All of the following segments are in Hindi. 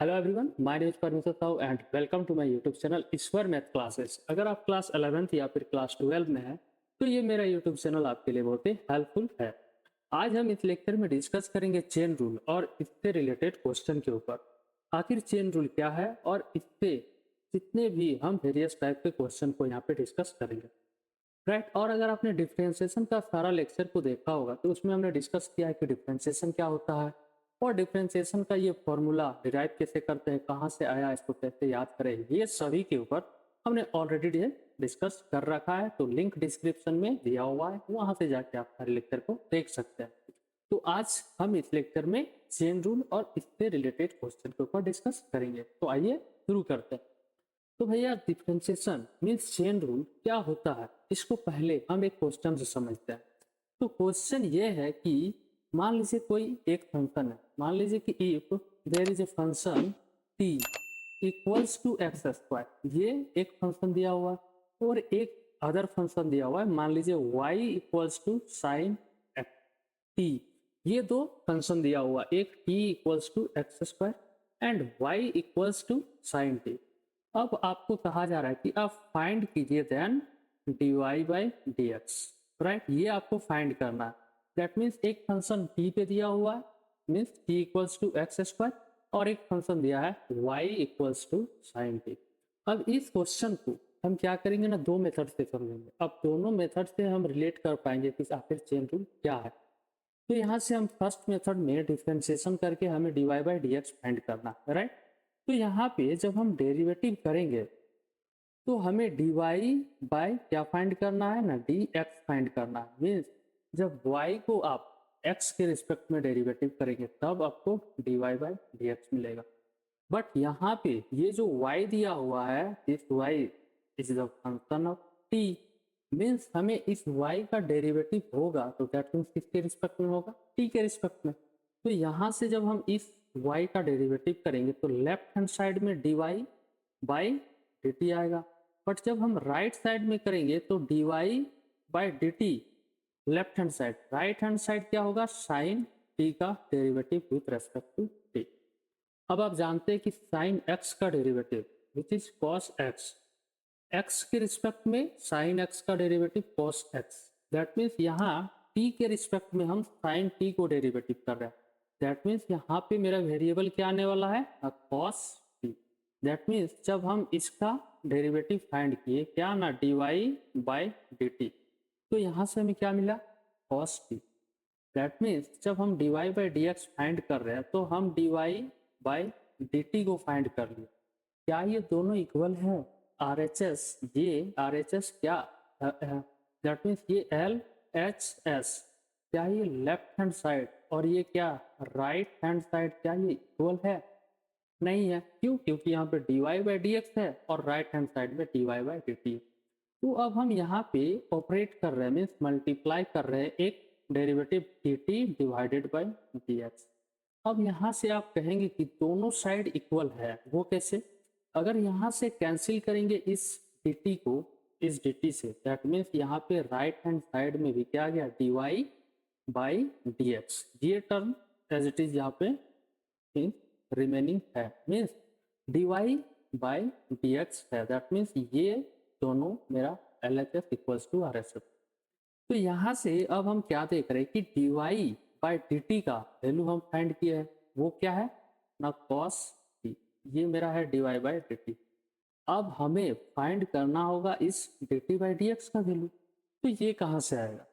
Hello everyone, my name is Parmeshwar Sahu and welcome to my YouTube channel Ishwar math classes. अगर आप क्लास 11th या फिर क्लास 12 में हैं तो ये मेरा यूट्यूब चैनल आपके लिए बहुत ही हेल्पफुल है। आज हम इस लेक्चर में डिस्कस करेंगे चेन रूल और इससे रिलेटेड क्वेश्चन के ऊपर। आखिर चेन रूल क्या है और इससे जितने भी हम वेरियस टाइप के क्वेश्चन को यहाँ पे डिस्कस करेंगे, राइट। और अगर आपने डिफरेंशिएशन का सारा लेक्चर को देखा होगा तो उसमें हमने डिस्कस किया है कि डिफरेंशिएशन क्या होता है और डिफरेंशिएशन का ये फॉर्मूला डिराइव कैसे करते हैं, कहाँ से आया, इसको कैसे याद करें, ये सभी के ऊपर हमने ऑलरेडी डिस्कस कर रखा है। तो लिंक डिस्क्रिप्शन में दिया हुआ है, वहां से जाके आप सारे लेक्चर को देख सकते हैं। तो आज हम इस लेक्चर में चेन रूल और इससे रिलेटेड क्वेश्चन के ऊपर डिस्कस करेंगे। तो आइए शुरू करते हैं। तो भैया डिफरेंशिएशन मीन्स चेन रूल क्या होता है, इसको पहले हम एक क्वेश्चन से समझते हैं। तो क्वेश्चन ये है कि मान लीजिए कोई एक फंक्शन है, मान लीजिए कि if there is a function t equals to x square, ये एक फंक्शन दिया हुआ है और एक अदर फंक्शन दिया हुआ है, मान लीजिए y equals to sine t। ये दो फंक्शन दिया हुआ, एक t equals to x square and y equals to sine t। अब आपको कहा जा रहा है कि आप फाइंड कीजिए then dy by dx, right. ये आपको फाइंड करना है। दैट मीन्स एक फंक्शन t पे दिया हुआ है means t equals to x square और एक फंक्शन दिया है y equals to sine t। अब इस क्वेश्चन को हम क्या करेंगे ना, दो मेथड से समझेंगे। अब दोनों मेथड से हम रिलेट कर पाएंगे कि आखिर चेन रूल क्या है। तो यहाँ से हम फर्स्ट मेथड में डिफरेंशिएशन करके हमें dy बाई dx फाइंड करना है, राइट। तो यहाँ पे जब हम डेरिवेटिव करेंगे तो हमें dy बाय क्या फाइंड करना है ना, dx फाइंड करना है। मीन्स जब y को आप x के रिस्पेक्ट में डेरिवेटिव करेंगे तब आपको dy बाय dx मिलेगा। बट यहाँ पे ये जो y दिया हुआ है, this y is the function of t। Means हमें इस y का डेरिवेटिव होगा तो दैट मीन्स किसके रिस्पेक्ट में होगा, t के रिस्पेक्ट में। तो यहाँ से जब हम इस y का डेरिवेटिव करेंगे तो लेफ्ट हैंड साइड में dy बाई dt आएगा। बट जब हम राइट साइड में करेंगे तो dy by dt left hand side, right hand side क्या होगा, साइन t का derivative with respect to t। अब आप जानते हैं कि साइन x का derivative which is cos x, x के रिस्पेक्ट में साइन x का derivative cos x। That means यहाँ t के रिस्पेक्ट में हम साइन t को डेरिवेटिव कर रहे हैं। दैट मीन्स यहाँ पे मेरा वेरिएबल क्या आने वाला है, कॉस t। दैट मीन्स जब हम इसका डेरिवेटिव फाइंड किए क्या ना, dy बाई dt, तो यहाँ से हमें क्या मिला, cos t। दैट मीन्स जब हम dy बाई dx फाइंड कर रहे हैं तो हम dy बाई dt को फाइंड कर लिए। क्या ये दोनों इक्वल है, RHS, ये RHS क्या, दैट मीन्स ये LHS, क्या ये लेफ्ट हैंड साइड और ये क्या राइट हैंड साइड, क्या ये इक्वल है, नहीं है। क्यों, क्योंकि यहाँ पे dy बाई dx है और राइट हैंड साइड में dy बाई dt है। तो अब हम यहाँ पे ऑपरेट कर रहे हैं मीन्स मल्टीप्लाई कर रहे हैं एक derivative dt divided by dx। अब यहाँ से आप कहेंगे कि दोनों साइड इक्वल है, वो कैसे, अगर यहाँ से कैंसिल करेंगे इस dt को इस dt से, दैट मीन्स यहाँ पे राइट हैंड साइड में भी क्या आ गया, dy बाई dx। ये टर्म एज इट इज यहाँ पे रिमेनिंग है, मीन्स dy बाई dx है। दैट मीन्स ये दोनों मेरा LHS इक्वल्स टू RHS। तो यहाँ से अब हम क्या देख रहे हैं कि dy बाई dt का वैल्यू हम फाइंड किए हैं, वो क्या है ना, cos t। ये मेरा है dy बाई dt। अब हमें फाइंड करना होगा इस dt बाई dx का वैल्यू। तो ये कहाँ से आएगा,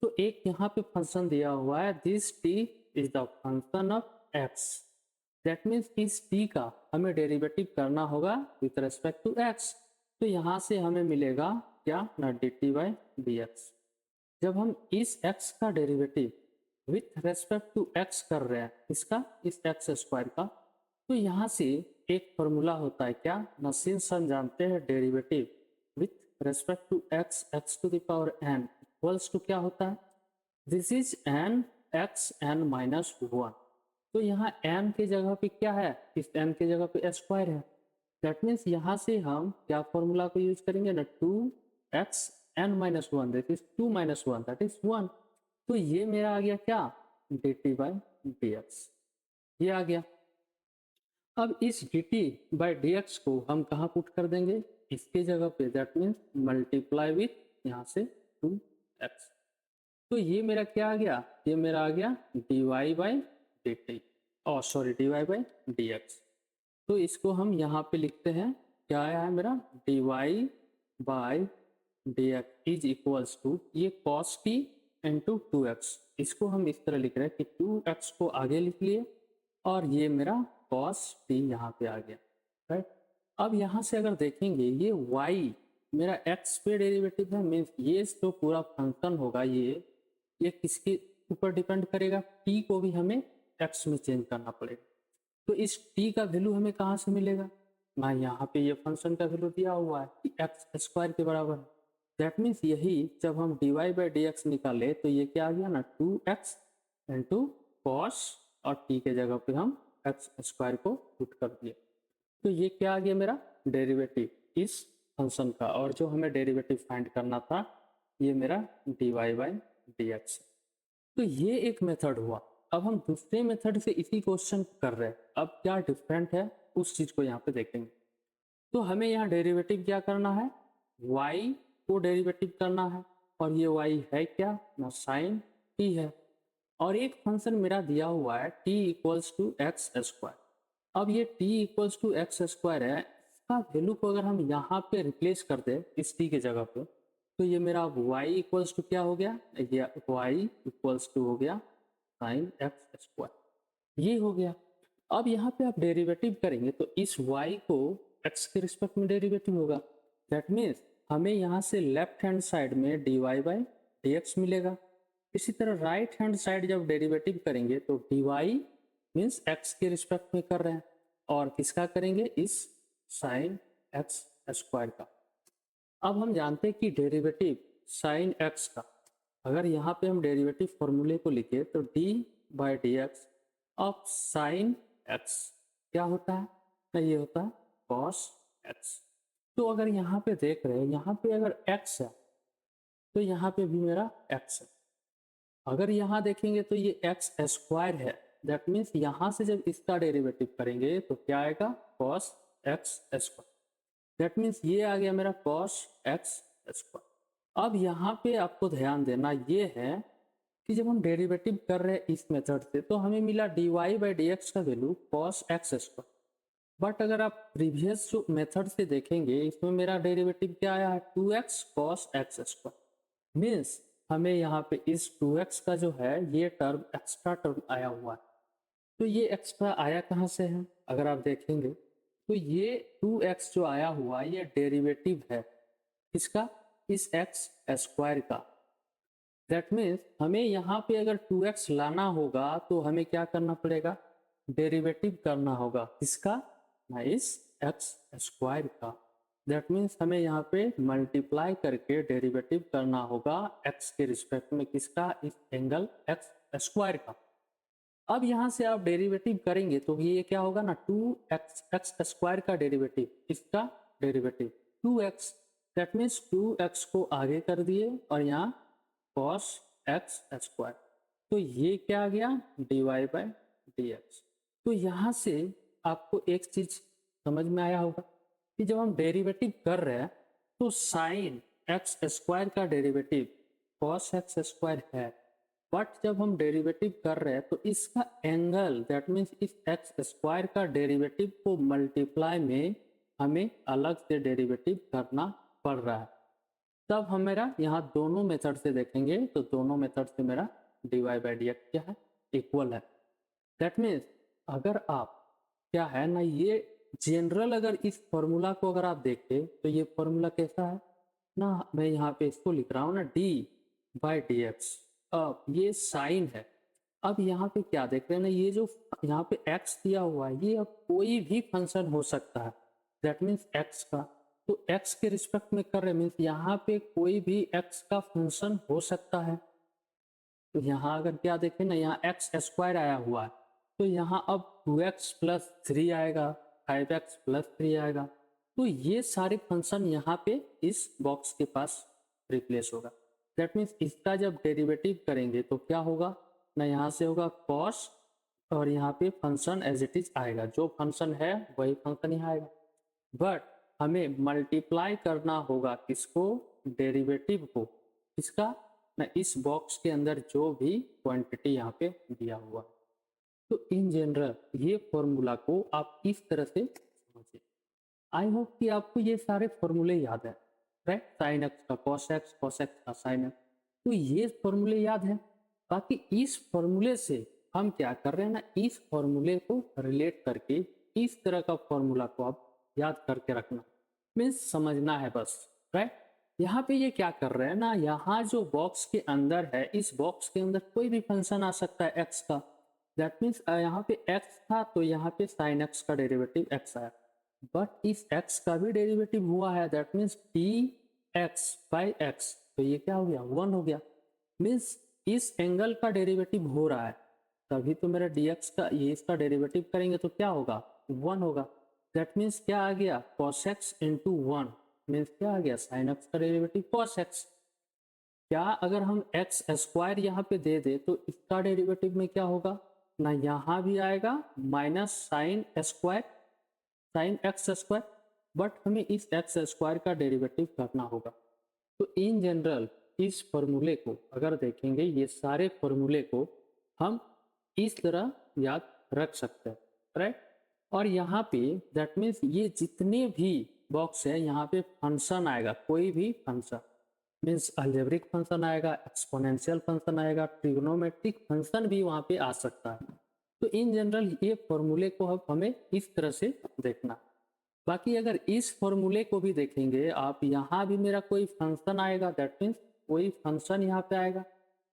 तो एक यहाँ पे फंक्शन दिया हुआ है, this t is the function of x। That means इस t का हमें डेरिवेटिव करना होगा विथ रेस्पेक्ट टू x। तो यहाँ से हमें मिलेगा क्या ना, dt बाई dx। जब हम इस x का derivative with respect to x कर रहे हैं, इसका इस x स्क्वायर का, तो यहाँ से एक फॉर्मूला होता है क्या ना, सिंस हम जानते हैं derivative with respect to x x to the power n equals to क्या होता है, this is n x n minus 1। तो यहाँ n के जगह पे क्या है, इस n के जगह पे स्क्वायर है। दैट मीन्स यहाँ से हम क्या फॉर्मूला को यूज करेंगे ना, 2x n minus 1 that is 2 minus 1 that is 1। तो ये मेरा आ गया क्या, dt बाई dx, ये आ गया। अब इस dt बाई dx को हम कहाँ पुट कर देंगे, इसके जगह पे, दैट मीन्स मल्टीप्लाई विथ यहाँ से 2x। तो ये मेरा क्या आ गया, ये मेरा आ गया dy बाई dt, और सॉरी dy बाई dx। तो इसको हम यहाँ पे लिखते हैं, क्या आया है मेरा, dy by dx is equals to, ये cos t इंटू 2x, इसको हम इस तरह लिख रहे हैं कि 2x को आगे लिख लिए और ये मेरा cos t यहाँ पे आ गया, राइट। अब यहाँ से अगर देखेंगे ये y मेरा x पे डेरिवेटिव है, मीन्स ये जो पूरा फंक्शन होगा ये किसके ऊपर डिपेंड करेगा, t को भी हमें x में चेंज करना पड़ेगा। तो इस t का वैल्यू हमें कहाँ से मिलेगा ना, यहाँ पे ये फंक्शन का वैल्यू दिया हुआ है कि एक्स स्क्वायर के बराबर है। दैट मीन्स यही जब हम dy बाई डी एक्स निकाले तो ये क्या आ गया ना, 2x इंटू कॉस, और t के जगह पे हम एक्स स्क्वायर को पुट कर दिए। तो ये क्या आ गया मेरा डेरिवेटिव इस फंक्शन का, और जो हमें डेरिवेटिव फाइंड करना था ये मेरा dy बाई डी एक्स। तो ये एक मेथड हुआ। अब हम दूसरे मेथड से इसी क्वेश्चन कर रहे हैं, अब क्या डिफरेंट है उस चीज को यहाँ पे देखेंगे। तो हमें यहाँ डेरिवेटिव क्या करना है, y को डेरिवेटिव करना है, और ये y है क्या ना, साइन t है, और एक फंक्शन मेरा दिया हुआ है t equals to x square. अब ये t equals to x square है, इसका वैल्यू को अगर हम यहाँ पे रिप्लेस कर दे इस t के जगह पे, तो ये मेरा y इक्वल्स टू क्या हो गया, ये y इक्वल्स टू हो गया साइन एक्स स्क्वायर, ये हो गया। अब यहाँ पे आप डेरिवेटिव करेंगे तो इस y को x के रिस्पेक्ट में डेरिवेटिव होगा। दैट मीन्स हमें यहाँ से लेफ्ट हैंड साइड में dy बाई dx मिलेगा। इसी तरह राइट हैंड साइड जब डेरिवेटिव करेंगे तो dy मीन्स x के रिस्पेक्ट में कर रहे हैं, और किसका करेंगे, इस साइन एक्स स्क्वायर का। अब हम जानते हैं कि डेरिवेटिव साइन x का, अगर यहाँ पे हम डेरिवेटिव फॉर्मूले को लिखे तो d by d x of sine x क्या होता है ना, ये होता है cos x। तो अगर यहाँ पे देख रहे हैं, यहाँ पे अगर x है तो यहाँ पे भी मेरा x है। अगर यहाँ देखेंगे तो ये एक्स स्क्वायर है, दैट मीन्स यहाँ से जब इसका डेरिवेटिव करेंगे तो क्या आएगा, cos x square. That means ये आ गया मेरा cos x स्क्वायर। अब यहाँ पे आपको ध्यान देना ये है कि जब हम डेरिवेटिव कर रहे हैं इस मेथड से तो हमें मिला dy बाई डी एक्स का value cos x square. But अगर आप प्रीवियस जो मेथड से देखेंगे इसमें मेरा डेरिवेटिव क्या आया है, 2x cos x square. Means हमें यहाँ पे इस 2x का जो है ये टर्म एक्स्ट्रा टर्म आया हुआ है। तो ये एक्स्ट्रा आया कहाँ से है, अगर आप देखेंगे तो ये 2x जो आया हुआ ये डेरिवेटिव है इसका, इस x स्क्वायर का। दैट मीन्स हमें यहाँ पे अगर 2x लाना होगा तो हमें क्या करना पड़ेगा, डेरिवेटिव करना होगा इसका ना, इस x स्क्वायर का। दैट मीन्स हमें यहाँ पे मल्टीप्लाई करके डेरिवेटिव करना होगा x के रिस्पेक्ट में, किसका, इस एंगल x स्क्वायर का। अब यहाँ से आप डेरिवेटिव करेंगे तो ये क्या होगा ना, 2x स्क्वायर का डेरिवेटिव, इसका derivative 2x। That means 2x को आगे कर दिए और यहाँ cos x स्क्वायर, तो ये क्या आ गया, dy बाई डी एक्स। तो यहाँ से आपको एक चीज समझ में आया होगा कि जब हम डेरिवेटिव कर रहे हैं तो साइन एक्स स्क्वायर का डेरिवेटिव cos x स्क्वायर है, बट जब हम डेरिवेटिव कर रहे हैं तो इसका एंगल, दैट मीन्स इस एक्स स्क्वायर का डेरिवेटिव को मल्टीप्लाई में हमें अलग से डेरिवेटिव करना पड़ रहा है। तब हम मेरा यहाँ दोनों मेथड से देखेंगे तो दोनों मेथड से मेरा dy बाई डी एक्स क्या है, इक्वल है। दैट मीन्स अगर आप क्या है ना, ये जनरल अगर इस फॉर्मूला को अगर आप देखें तो ये फॉर्मूला कैसा है ना, मैं यहाँ पे इसको लिख रहा हूँ ना, d बाई डी एक्स। अब ये साइन है, अब यहाँ पे क्या देख रहे हैं ना, ये जो यहाँ पे x दिया हुआ है ये अब कोई भी फंक्शन हो सकता है, दैट मीन्स x का। तो x के रिस्पेक्ट में कर रहे मीन्स यहाँ पे कोई भी x का फंक्शन हो सकता है। तो यहाँ अगर क्या देखें ना, यहाँ x स्क्वायर आया हुआ है तो यहाँ अब 2x प्लस 3 आएगा, 5x प्लस 3 आएगा। तो ये सारे फंक्शन यहाँ पे इस बॉक्स के पास रिप्लेस होगा। दैट मीन्स इसका जब डेरिवेटिव करेंगे तो क्या होगा ना, यहाँ से होगा cos और यहाँ पे फंक्शन एज इट इज आएगा, जो फंक्शन है वही फंक्शन यहाँ आएगा। बट हमें मल्टीप्लाई करना होगा किसको, डेरिवेटिव को, किसका ना, इस बॉक्स के अंदर जो भी क्वांटिटी यहाँ पे दिया हुआ है। तो इन जनरल ये फॉर्मूला को आप इस तरह से समझिए। आई होप कि आपको ये सारे फॉर्मूले याद है, राइट। साइन एक्स का कॉस एक्स, कॉस एक्स का साइन एक्स, तो ये फॉर्मूले याद है। बाकी इस फॉर्मूले से हम क्या कर रहे हैं ना, इस फॉर्मूले को रिलेट करके इस तरह का फॉर्मूला को आप याद करके रखना, मीन्स समझना है बस, राइट। यहाँ पे ये क्या कर रहे हैं ना, यहाँ जो बॉक्स के अंदर है, इस बॉक्स के अंदर कोई भी फंक्शन आ सकता है एक्स का। दैट मीन्स यहाँ पे एक्स था तो यहाँ पे साइन एक्स का डेरिवेटिव एक्स आया, बट इस x का भी डेरिवेटिव हुआ है, that means T x by x, तो ये क्या हो गया, 1 हो गया। मीन्स इस एंगल का डेरिवेटिव हो रहा है, तभी तो मेरा dx का, ये इसका डेरिवेटिव करेंगे तो क्या होगा, 1 होगा। दैट मीन्स क्या आ गया, cos x इंटू 1, मीन्स क्या आ गया, sin x का डेरिवेटिव cos x। क्या अगर हम एक्स स्क्वायर यहाँ पे दे दे तो इसका डेरिवेटिव में क्या होगा ना, यहाँ भी आएगा minus sine square, sine x square, but हमें इस एक्स स्क्वायर का डेरिवेटिव करना होगा। तो इन जनरल इस फॉर्मूले को अगर देखेंगे, ये सारे फॉर्मूले को हम इस तरह याद रख सकते हैं, राइट। और यहाँ पे दैट मीन्स ये जितने भी बॉक्स है यहाँ पे फंक्शन आएगा, कोई भी फंक्शन, मीन्स अलजेब्रिक फंक्शन आएगा, एक्सपोनेंशियल फंक्शन आएगा, ट्रिग्नोमेट्रिक फंक्शन भी वहाँ पे आ सकता है। तो इन जनरल ये फॉर्मूले को अब हमें इस तरह से देखना। बाकी अगर इस फॉर्मूले को भी देखेंगे आप, यहाँ भी मेरा कोई फंक्शन आएगा, दैट मीन्स कोई फंक्शन यहाँ पे आएगा,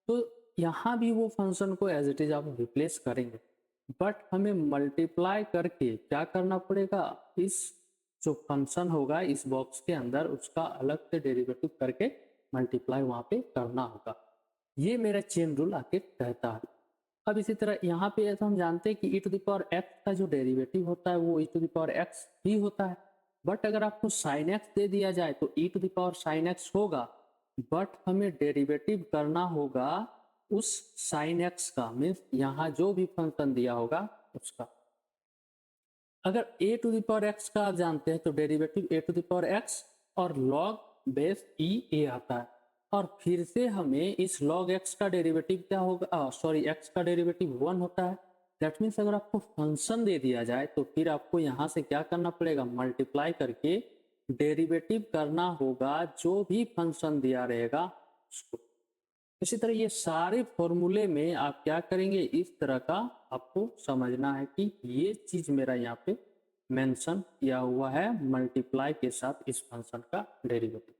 तो यहाँ भी वो फंक्शन को एज इट इज आप रिप्लेस करेंगे, बट हमें मल्टीप्लाई करके क्या करना पड़ेगा, इस जो फंक्शन होगा इस बॉक्स के अंदर उसका अलग से डेरिवेटिव करके मल्टीप्लाई वहाँ पे करना होगा। ये मेरा चेन रूल आके कहता है। अब इसी तरह यहाँ पे ऐसा हम जानते हैं कि e to the power x का जो डेरिवेटिव होता है वो e to the power x ही होता है, बट अगर आपको साइन एक्स दे दिया जाए तो e to the power sine x होगा, बट हमें डेरिवेटिव करना होगा उस साइन एक्स का, मीन्स यहाँ जो भी फंक्शन दिया होगा उसका। अगर a to the power x का आप जानते हैं तो derivative a to the power x और लॉग बेस ई ए आता है, और फिर से हमें इस log x का डेरिवेटिव क्या होगा, सॉरी x का डेरिवेटिव 1 होता है। दैट मीन्स अगर आपको फंक्शन दे दिया जाए तो फिर आपको यहाँ से क्या करना पड़ेगा, मल्टीप्लाई करके डेरिवेटिव करना होगा जो भी फंक्शन दिया रहेगा उसको। इसी तरह ये सारे फॉर्मूले में आप क्या करेंगे, इस तरह का आपको समझना है कि ये चीज मेरा यहाँ पे मेंशन किया हुआ है, मल्टीप्लाई के साथ इस फंक्शन का डेरिवेटिव।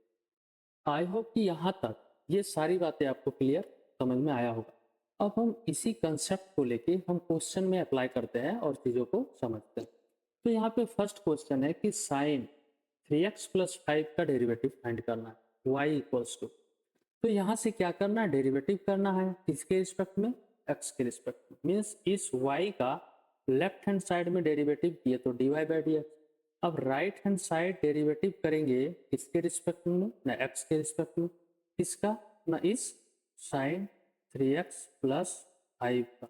आई होप कि यहाँ तक ये सारी बातें आपको क्लियर समझ में आया होगा। अब हम इसी कंसेप्ट को लेके हम क्वेश्चन में अप्लाई करते हैं और चीज़ों को समझते हैं। तो यहाँ पे फर्स्ट क्वेश्चन है कि साइन 3x प्लस 5 का डेरिवेटिव फाइंड करना है, y इक्वल्स टू। तो यहाँ से क्या करना है, डेरिवेटिव करना है किसके रिस्पेक्ट में, x के रिस्पेक्ट में। मीन्स इस y का लेफ्ट हैंड साइड में डेरिवेटिव किए तो dy बाई डी एक्स। अब राइट हैंड साइड डेरिवेटिव करेंगे किसके रिस्पेक्ट में ना, x के रिस्पेक्ट में, किसका ना, इस साइन 3x प्लस 5 का।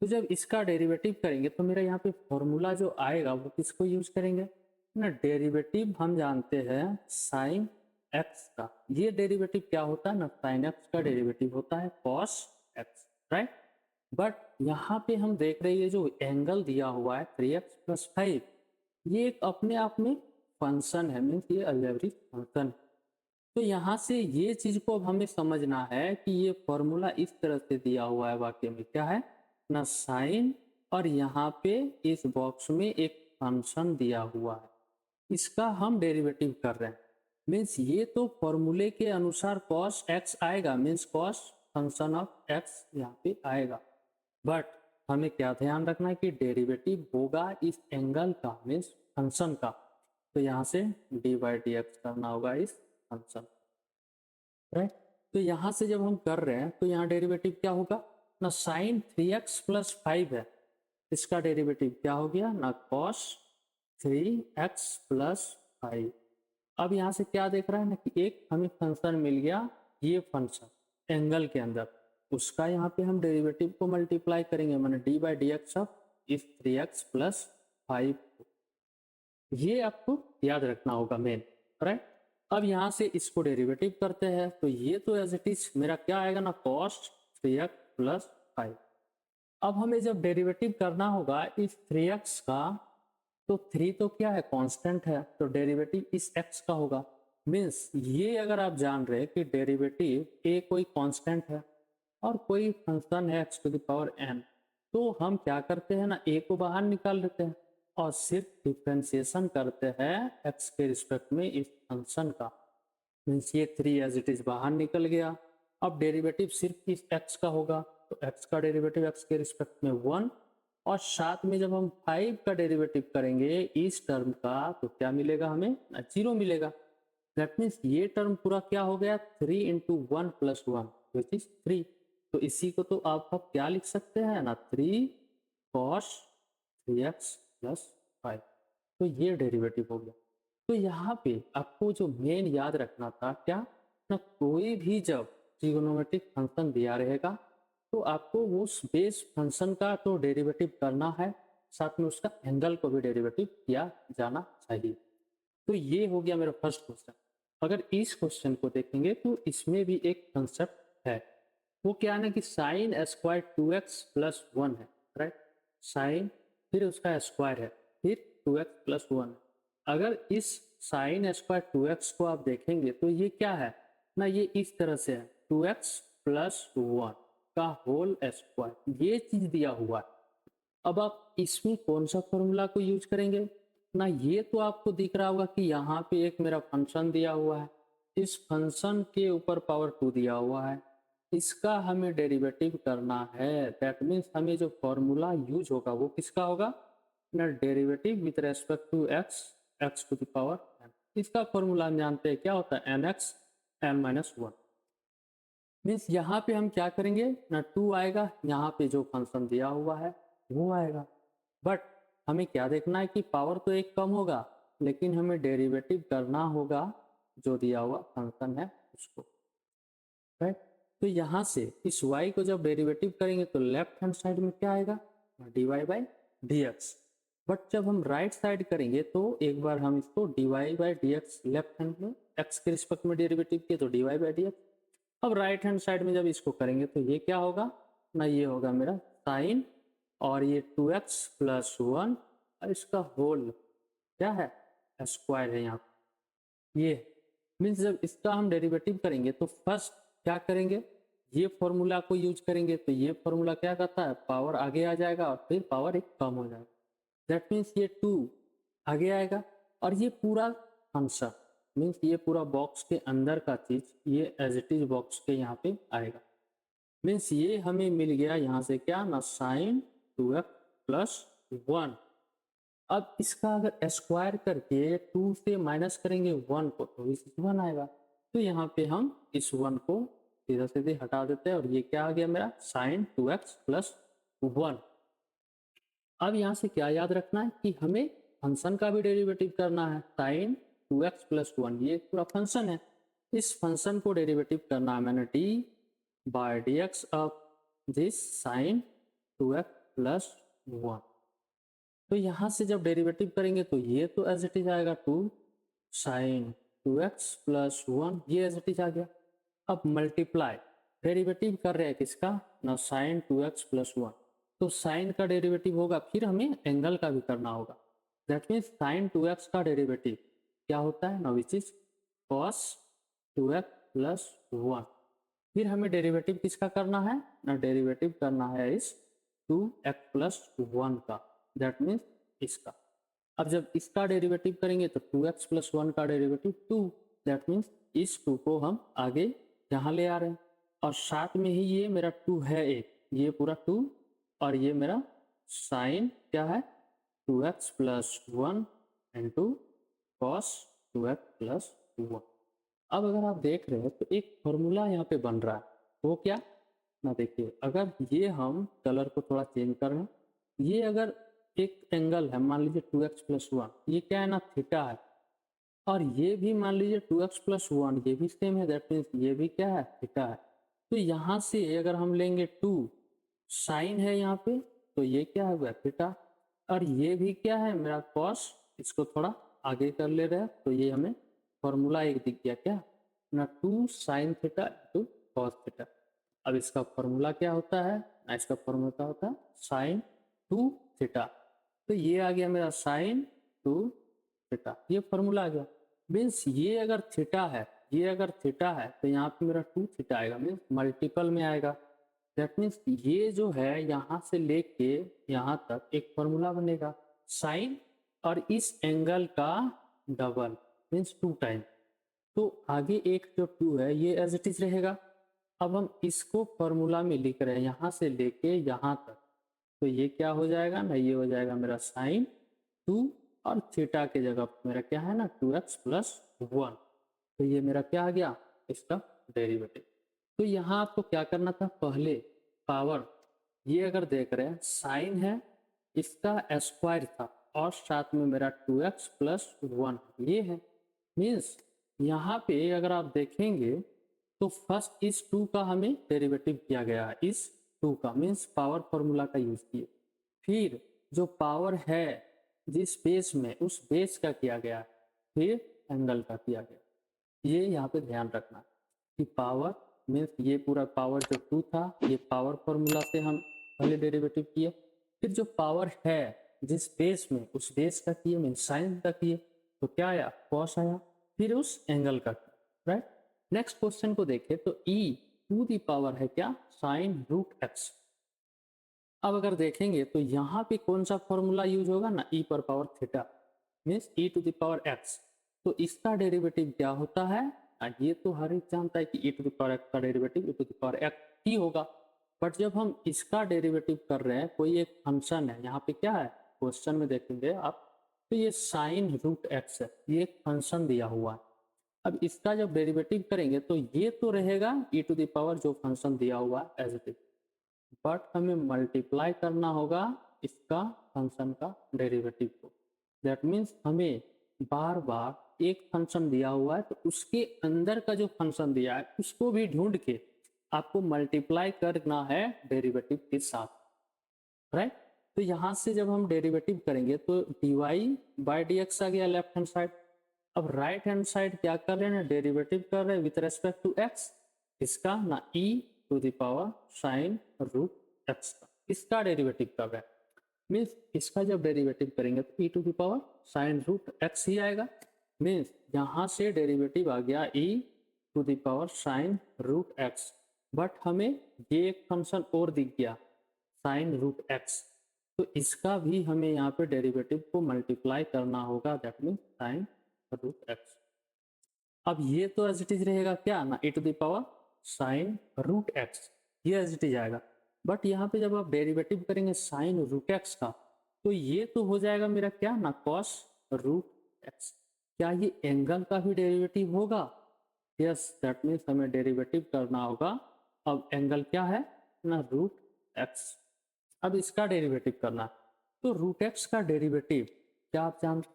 तो जब इसका डेरिवेटिव करेंगे तो मेरा यहाँ पे फॉर्मूला जो आएगा वो किसको यूज करेंगे ना, डेरिवेटिव हम जानते हैं साइन एक्स का, ये डेरिवेटिव क्या होता है ना, साइन एक्स का डेरिवेटिव होता है कॉस एक्स, राइट। बट यहाँ पे हम देख रहे हैं जो एंगल दिया हुआ है 3x प्लस 5, ये एक अपने आप में फंक्शन है, मीन्स ये अलजेब्रिक फंक्शन। तो यहाँ से ये चीज को अब हमें समझना है कि ये फॉर्मूला इस तरह से दिया हुआ है, वाक्य में क्या है ना, साइन, और यहाँ पे इस बॉक्स में एक फंक्शन दिया हुआ है, इसका हम डेरिवेटिव कर रहे हैं। मीन्स ये तो फॉर्मूले के अनुसार cos x आएगा, means cos function of x यहाँ पे आएगा, बट हमें क्या ध्यान रखना है कि डेरिवेटिव होगा इस एंगल का, मीन्स फंक्शन का। तो यहाँ से डी बाई डी एक्स करना होगा इस फंक्शन, राइट। तो यहाँ से जब हम कर रहे हैं तो यहाँ डेरिवेटिव क्या होगा ना, साइन 3x प्लस 5 है, इसका डेरिवेटिव क्या हो गया ना, cos 3x प्लस 5। अब यहाँ से क्या देख रहा है ना कि एक हमें फंक्शन मिल गया, ये फंक्शन एंगल के अंदर, उसका यहाँ पे हम डेरिवेटिव को मल्टीप्लाई करेंगे, माने D by d x of इस 3x प्लस 5। ये आपको याद रखना होगा मेन, राइट। अब यहाँ से इसको डेरिवेटिव करते हैं तो ये तो एज इट इज मेरा क्या आएगा ना, कॉस्ट 3x प्लस 5। अब हमें जब डेरिवेटिव करना होगा इस 3x का, तो 3 तो क्या है, कांस्टेंट है, तो डेरिवेटिव इस x का होगा। मीन्स ये अगर आप जान रहे कि डेरिवेटिव a कोई कांस्टेंट है और कोई फंक्शन है x to the power n, तो हम क्या करते हैं ना, a को बाहर निकाल लेते हैं और सिर्फ डिफ्रेंसिएशन करते हैं x के रिस्पेक्ट में इस फंक्शन का। मीन्स ये 3 एज इट इज बाहर निकल गया। अब डेरिवेटिव सिर्फ इस x का होगा, तो x का डेरिवेटिव x के रिस्पेक्ट में 1, और साथ में जब हम 5 का डेरिवेटिव करेंगे इस टर्म का, तो क्या मिलेगा हमें, 0 मिलेगा। दैट मीन्स ये टर्म पूरा क्या हो गया, 3 इंटू 1 प्लस 1 विच इज 3। तो इसी को तो आप क्या लिख सकते हैं ना, 3 cos 3x प्लस 5। तो ये डेरिवेटिव हो गया। तो यहाँ पे आपको जो मेन याद रखना था क्या ना, कोई भी जब ट्रिगोनोमेट्रिक फंक्शन दिया रहेगा तो आपको उस बेस फंक्शन का तो डेरिवेटिव करना है, साथ में उसका एंगल को भी डेरिवेटिव किया जाना चाहिए। तो ये हो गया मेरा फर्स्ट क्वेश्चन। अगर इस क्वेश्चन को देखेंगे तो इसमें भी एक कंसेप्ट है, वो क्या है ना कि साइन स्क्वायर 2x प्लस 1 है, राइट। साइन फिर उसका स्क्वायर है, फिर 2x प्लस 1। अगर इस साइन स्क्वायर 2x को आप देखेंगे तो ये क्या है ना, ये इस तरह से है 2x प्लस 1 का होल स्क्वायर, ये चीज दिया हुआ है। अब आप इसमें कौन सा फॉर्मूला को यूज करेंगे ना, ये तो आपको दिख रहा होगा कि यहाँ पे एक मेरा फंक्शन दिया हुआ है, इस फंक्शन के ऊपर पावर 2 दिया हुआ है, इसका हमें डेरिवेटिव करना है। दैट मीन्स हमें जो फॉर्मूला यूज होगा वो किसका होगा ना, derivative with respect to x, x to the power n। इसका फॉर्मूला हम जानते हैं क्या होता है, nx n माइनस 1। मीन्स यहाँ पे हम क्या करेंगे ना, 2 आएगा, यहाँ पे जो फंक्शन दिया हुआ है वो आएगा। बट हमें क्या देखना है कि पावर तो एक कम होगा, लेकिन हमें डेरिवेटिव करना होगा जो दिया हुआ फंक्शन है उसको, राइट। तो यहाँ से इस y को जब डेरिवेटिव करेंगे तो लेफ्ट हैंड साइड में क्या आएगा, dy by d x. But जब हम राइट साइड करेंगे तो एक बार हम इसको dy by d x left hand में x के रिस्पेक्ट में डेरिवेटिव किए तो dy बाई डी एक्स। अब राइट हैंड साइड में जब इसको करेंगे तो ये क्या होगा ना, ये होगा मेरा साइन, और ये 2x प्लस 1 और इसका होल क्या है, स्क्वायर है यहाँ ये। मीन्स जब इसका हम डेरिवेटिव करेंगे तो फर्स्ट क्या करेंगे, ये फॉर्मूला को यूज करेंगे, तो ये फॉर्मूला क्या करता है, पावर आगे आ जाएगा और फिर पावर एक कम हो जाएगा। दैट मीन्स ये 2 आगे आएगा, और ये पूरा फंक्शन मीन्स ये पूरा बॉक्स के अंदर का चीज ये एज इट इज बॉक्स के यहाँ पे आएगा। मीन्स ये हमें मिल गया यहाँ से क्या ना, साइन 2x प्लस 1। अब इसका अगर स्क्वायर करके 2 से माइनस करेंगे 1 को तो इस 1 आएगा। तो यहाँ पे हम इस 1 को सीधा सीधे हटा देते हैं और ये क्या आ गया मेरा, साइन 2x प्लस 1। अब यहाँ से क्या याद रखना है कि हमें फंक्शन का भी डेरिवेटिव करना है, साइन 2x प्लस 1 ये पूरा फंक्शन है, इस फंक्शन को डेरिवेटिव करना है मैंने d by d x of this sine 2x plus 1। तो यहाँ से जब डेरिवेटिव करेंगे तो ये तो एज इट इज आएगा 2 साइन 2x प्लस 1, ये एज इट इज आ गया। अब मल्टीप्लाई डेरिवेटिव कर रहे हैं किसका ना, साइन 2x प्लस 1, तो साइन का डेरिवेटिव होगा, फिर हमें एंगल का भी करना होगा। दैट मीन्स साइन 2x का डेरिवेटिव क्या होता है ना, विच इज कॉस 2x प्लस 1। फिर हमें डेरिवेटिव किसका करना है ना, डेरिवेटिव करना है इस 2x प्लस 1 का, दैट मीन्स इसका। अब जब इसका डेरिवेटिव करेंगे तो 2x प्लस 1 का डेरिवेटिव 2, दैट मीन्स इस 2 को हम आगे यहाँ ले आ रहे हैं, और साथ में ही ये मेरा 2 है एक, ये पूरा 2, और ये मेरा साइन क्या है 2x plus 1 into cos 2x plus 1। अब अगर आप देख रहे हैं तो एक फॉर्मूला यहाँ पे बन रहा है, वो क्या ना, देखिए अगर ये हम कलर को थोड़ा चेंज कर रहे हैं, ये अगर एक एंगल है मान लीजिए 2x प्लस 1, ये क्या है ना थीटा है, और ये भी मान लीजिए 2x प्लस 1 ये भी सेम है, दैट मीन्स ये भी क्या है थीटा है। तो यहाँ से अगर हम लेंगे 2 साइन है यहाँ पे, तो ये क्या है थीटा, और ये भी क्या है मेरा कॉस, इसको थोड़ा आगे कर ले रहे हैं, तो ये हमें फॉर्मूला एक दिख गया क्या ना, 2 sine theta two cos theta. अब इसका फॉर्मूला क्या होता है ना, इसका फॉर्मूला क्या होता है साइन 2 थीटा, तो ये आ गया मेरा साइन 2 थीटा, ये फॉर्मूला आ गया। मीन्स ये अगर थीटा है, ये अगर थीटा है तो यहाँ पे मेरा 2 थीटा आएगा, मीन्स मल्टीपल में आएगा। दैट मीन्स ये जो है यहाँ से लेके यहाँ तक एक फॉर्मूला बनेगा साइन और इस एंगल का डबल मीन्स 2 टाइम। तो आगे एक जो 2 है ये एज इट इज रहेगा। अब हम इसको फॉर्मूला में लिख रहे हैं यहाँ से लेके यहाँ तक, तो ये क्या हो जाएगा ना, ये हो जाएगा मेरा साइन 2 और थीटा के जगह मेरा क्या है ना 2x प्लस 1, तो ये मेरा क्या आ गया इसका डेरिवेटिव। तो यहाँ आपको क्या करना था, पहले पावर, ये अगर देख रहे हैं साइन है इसका स्क्वायर था और साथ में मेरा 2x प्लस 1 ये है। मीन्स यहाँ पे अगर आप देखेंगे तो फर्स्ट इस 2 का हमें डेरिवेटिव किया गया है, इस 2 का मीन्स पावर फॉर्मूला का यूज किए। फिर जो पावर है जिस बेस में उस बेस का किया गया, फिर एंगल का किया गया। ये यहाँ पे ध्यान रखना कि पावर मीन्स ये पूरा पावर जो 2 था ये पावर फॉर्मूला से हम पहले डेरिवेटिव किए, फिर जो पावर है जिस बेस में उस बेस का किए मीन्स साइन का किए, तो क्या आया कॉस आया, फिर उस एंगल का किया, राइट। नेक्स्ट क्वेश्चन को देखें तो e टू दी पावर है क्या साइन रूट एक्स। अब अगर देखेंगे तो यहाँ पे कौन सा फॉर्मूला यूज होगा ना, e पर power theta means e to the power x, तो इसका डेरिवेटिव क्या होता है, ये तो हर एक जानता है कि e to the power x का derivative e to the power x ही होगा। बट जब हम इसका डेरिवेटिव कर रहे हैं, कोई एक फंक्शन है यहाँ पे क्या है क्वेश्चन में देखेंगे आप, तो ये साइन रूट एक्स है, ये एक फंक्शन दिया हुआ है। अब इसका जब डेरिवेटिव करेंगे तो ये तो रहेगा e टू द पावर जो फंक्शन दिया हुआ है एज इट इज, बट हमें मल्टीप्लाई करना होगा इसका फंक्शन का डेरिवेटिव को। दैट मीन्स हमें बार बार एक फंक्शन दिया हुआ है तो उसके अंदर का जो फंक्शन दिया है उसको भी ढूंढ के आपको मल्टीप्लाई करना है डेरिवेटिव के साथ, राइट। तो यहाँ से जब हम डेरिवेटिव करेंगे तो dy बाई डी एक्स आ गया लेफ्ट हैंड साइड। अब राइट हैंड साइड क्या कर रहे हैं ना, डेरिवेटिव कर रहे हैं विथ रेस्पेक्ट टू x, इसका ना e to the power sine root x का, इसका डेरिवेटिव कर रहे हैं। मीन्स इसका जब डेरिवेटिव करेंगे तो e to the power sine root x ही आएगा। मीन्स यहाँ से डेरिवेटिव आ गया e to the power sine root x, but हमें ये एक फंक्शन और दिख गया साइन रूट एक्स, तो इसका भी हमें यहाँ पे डेरिवेटिव को मल्टीप्लाई करना होगा, that means sine root x. अब ये तो एज इट इज रहेगा क्या ना e to the power sine root x, ये एज इट इज आएगा। बट यहाँ पे जब आप डेरिवेटिव करेंगे साइन रूट एक्स का, तो ये तो हो जाएगा मेरा क्या ना कॉस रूट एक्स। क्या ये एंगल का भी डेरिवेटिव होगा, यस, दैट मीन्स हमें डेरिवेटिव करना होगा। अब एंगल क्या है ना रूट एक्स, अब इसका डेरिवेटिव करना, तो रूट एक्स का डेरिवेटिव क्या आप जानते,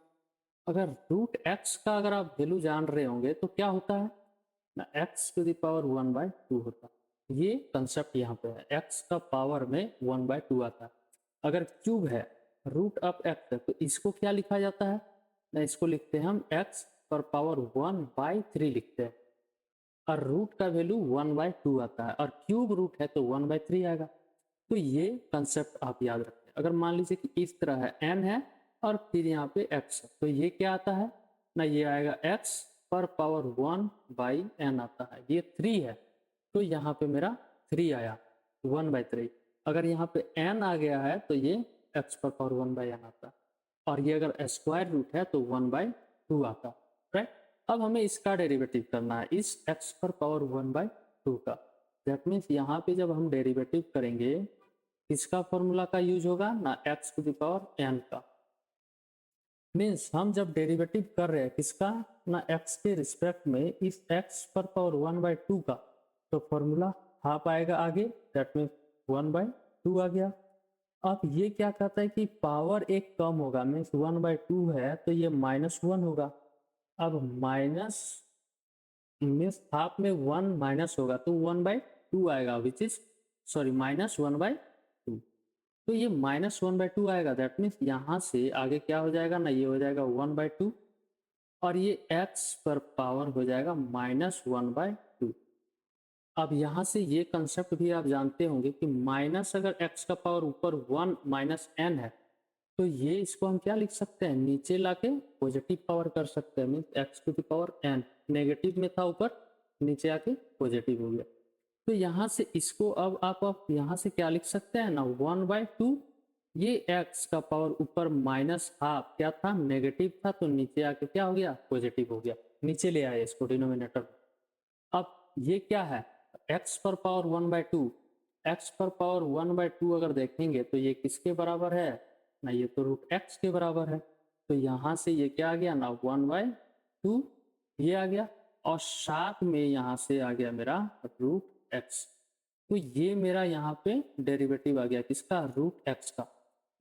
अगर रूट एक्स का अगर आप वैल्यू जान रहे होंगे तो क्या होता है ना एक्स टू द पावर 1/2 होता है। ये कंसेप्ट यहाँ पे है, एक्स का पावर में 1/2 आता है। अगर क्यूब है रूट ऑफ एक्स है तो इसको क्या लिखा जाता है ना, इसको लिखते हैं हम एक्स पर पावर 1/3 लिखते हैं, और रूट का वैल्यू 1/2 आता है, और क्यूब रूट है तो 1/3 आएगा। तो ये कंसेप्ट आप याद रखें। अगर मान लीजिए कि इस तरह है n है और फिर यहाँ पे x, तो ये क्या आता है ना, ये आएगा x पर पावर 1/n आता है, ये 3 है तो यहाँ पे मेरा 3 आया 1/3। अगर यहाँ पे n आ गया है तो ये x पर पावर 1/n आता है, और ये अगर स्क्वायर रूट है तो 1/2 आता है, राइट। अब हमें इसका डेरिवेटिव करना है इस x पर पावर 1/2 का। दैट मीन्स यहाँ पे जब हम डेरिवेटिव करेंगे किसका फॉर्मूला का यूज होगा ना x to the power n का। मीन्स हम जब डेरिवेटिव कर रहे हैं किसका ना x के रिस्पेक्ट में इस x पर पावर 1/2 का, तो फॉर्मूला हाफ आएगा आगे, दैट मीन्स 1/2 आ गया। अब ये क्या कहता है कि पावर एक कम होगा, मीन्स 1/2 है तो ये -1 होगा। अब माइनस मीन्स हाफ में 1 माइनस होगा तो 1/2 टू आएगा, विच इज सॉरी -1/2। तो ये -1/2 आएगा, दैट मीन्स यहाँ से आगे क्या हो जाएगा ना, ये हो जाएगा 1/2 और ये x पर पावर हो जाएगा -1/2। अब यहाँ से ये कंसेप्ट भी आप जानते होंगे कि माइनस अगर x का पावर ऊपर 1 -n है तो ये इसको हम क्या लिख सकते हैं, नीचे लाके पॉजिटिव पावर कर सकते हैं, means x to the power n। Negative में था ऊपर, नीचे आके पॉजिटिव हो गया। तो यहाँ से इसको अब आप यहाँ से क्या लिख सकते हैं ना, 1/2, ये x का पावर ऊपर -12 क्या था, नेगेटिव था, तो नीचे आके क्या हो गया, पॉजिटिव हो गया, नीचे ले आए इसको डिनोमिनेटर। अब ये क्या है, x पर पावर 1/2, x पर पावर 1/2 अगर देखेंगे तो ये किसके बराबर है ना, ये तो √x के बराबर है। तो यहाँ से ये क्या आ गया ना, 1/2 ये आ गया, और साथ में यहाँ से आ गया मेरा √x। तो ये मेरा यहाँ पे डेरिवेटिव आ गया किसका, √x का।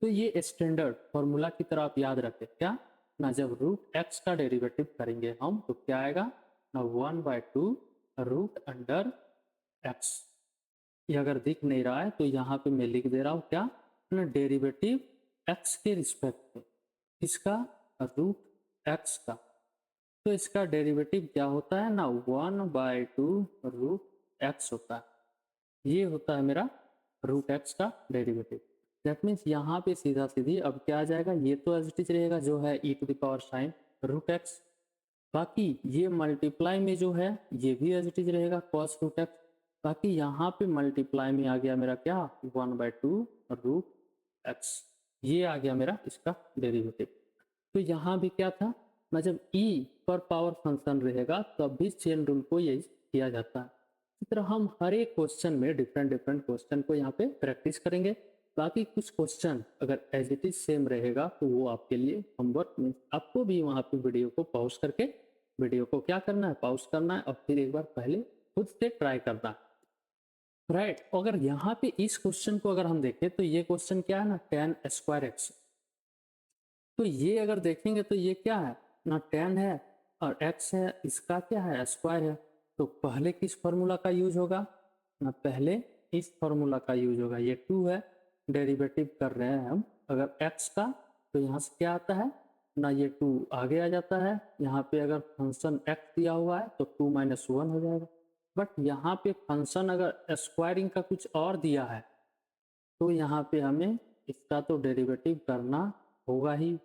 तो ये स्टैंडर्ड फॉर्मूला की तरह आप याद रखें क्या ना, जब √x का डेरिवेटिव करेंगे हम तो क्या आएगा ना, 1/2 √x। ये अगर दिख नहीं रहा है तो यहाँ पे मैं लिख दे रहा हूँ क्या ना, डेरिवेटिव x के रिस्पेक्ट में, इसका √x का। तो इसका डेरिवेटिव क्या होता है ना, 1/2 √x होता है। ये होता है मेरा √x का डेरिवेटिव। दैट मीन्स यहाँ पे सीधा सीधी अब क्या आ जाएगा, ये तो एज इट इज रहेगा जो है e to the power sine √x, बाकी ये मल्टीप्लाई में जो है ये भी एज इट इज रहेगा cos √x, बाकी यहाँ पे मल्टीप्लाई में आ गया मेरा क्या, 1/2 √x, ये आ गया मेरा इसका डेरिवेटिव। तो यहाँ भी क्या था ना, जब e पर पावर फंक्शन रहेगा तब भी चेन रूल को यही किया जाता है। इस तरह हम हर एक क्वेश्चन में डिफरेंट क्वेश्चन को यहाँ पे प्रैक्टिस करेंगे। बाकी कुछ क्वेश्चन अगर एज इट इज सेम रहेगा तो वो आपके लिए होमवर्क में, आपको भी वहाँ पे वीडियो को पॉज करके वीडियो को क्या करना है, पॉज करना है और फिर एक बार पहले खुद से ट्राई करना है, राइट। अगर यहाँ पे इस क्वेश्चन को अगर हम देखें तो ये क्वेश्चन क्या है ना, tan²x। तो ये अगर देखेंगे तो ये क्या है ना, tan है और x है, इसका क्या है, स्क्वायर है। तो पहले किस फॉर्मूला का यूज होगा ना, पहले इस फॉर्मूला का यूज होगा। ये 2 है, डेरिवेटिव कर रहे हैं हम अगर x का, तो यहाँ से क्या आता है ना, ये 2 आगे आ जाता है। यहाँ पे अगर फंक्शन x दिया हुआ है तो 2 - 1 हो जाएगा। बट यहाँ पे फंक्शन अगर स्क्वायरिंग का कुछ और दिया है तो यहाँ पे हमें इसका तो डेरिवेटिव करना होगा ही,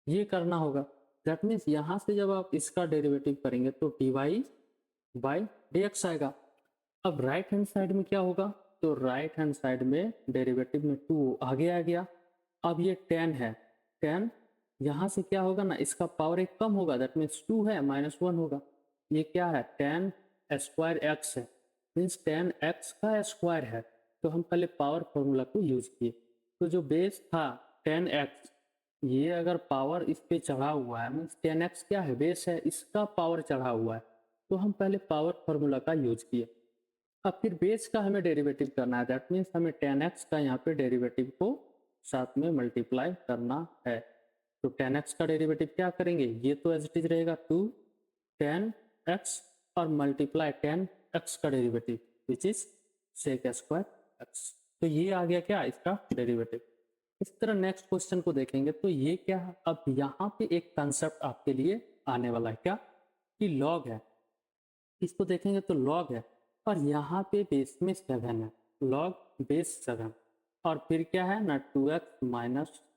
ये करना होगा। दैट मीन्स यहाँ से जब आप इसका डेरिवेटिव करेंगे तो dy/dx आएगा। अब राइट हैंड साइड में क्या होगा, तो राइट हैंड साइड में डेरिवेटिव में 2 आगे आ गया। अब ये tan है, tan यहाँ से क्या होगा ना, इसका पावर एक कम होगा, दैट मीन्स 2 है -1 होगा। ये क्या है, tan²x है, मीन्स tan x का स्क्वायर है। तो हम पहले पावर फॉर्मूला को यूज किए, तो जो बेस था tan x, ये अगर पावर इस पे चढ़ा हुआ है, मीन्स tan x क्या है, बेस है, इसका पावर चढ़ा हुआ है, तो हम पहले पावर फॉर्मूला का यूज किए। अब फिर बेस का हमें डेरिवेटिव करना है, दैट मीन्स हमें tan x का यहाँ पे डेरिवेटिव को साथ में मल्टीप्लाई करना है। तो tan x का डेरिवेटिव क्या करेंगे, ये तो एज इट इज रहेगा 2 tan x और मल्टीप्लाई tan x का डेरिवेटिव विच इज sec²x। तो ये आ गया क्या, इसका डेरिवेटिव। इस तरह नेक्स्ट क्वेश्चन को देखेंगे तो ये क्या है, अब यहाँ पे एक कंसेप्ट आपके लिए आने वाला है क्या, कि लॉग है। इसको देखेंगे तो लॉग है और यहाँ पे बेस में 7 है, लॉग बेस 7, और फिर क्या है ना 2x -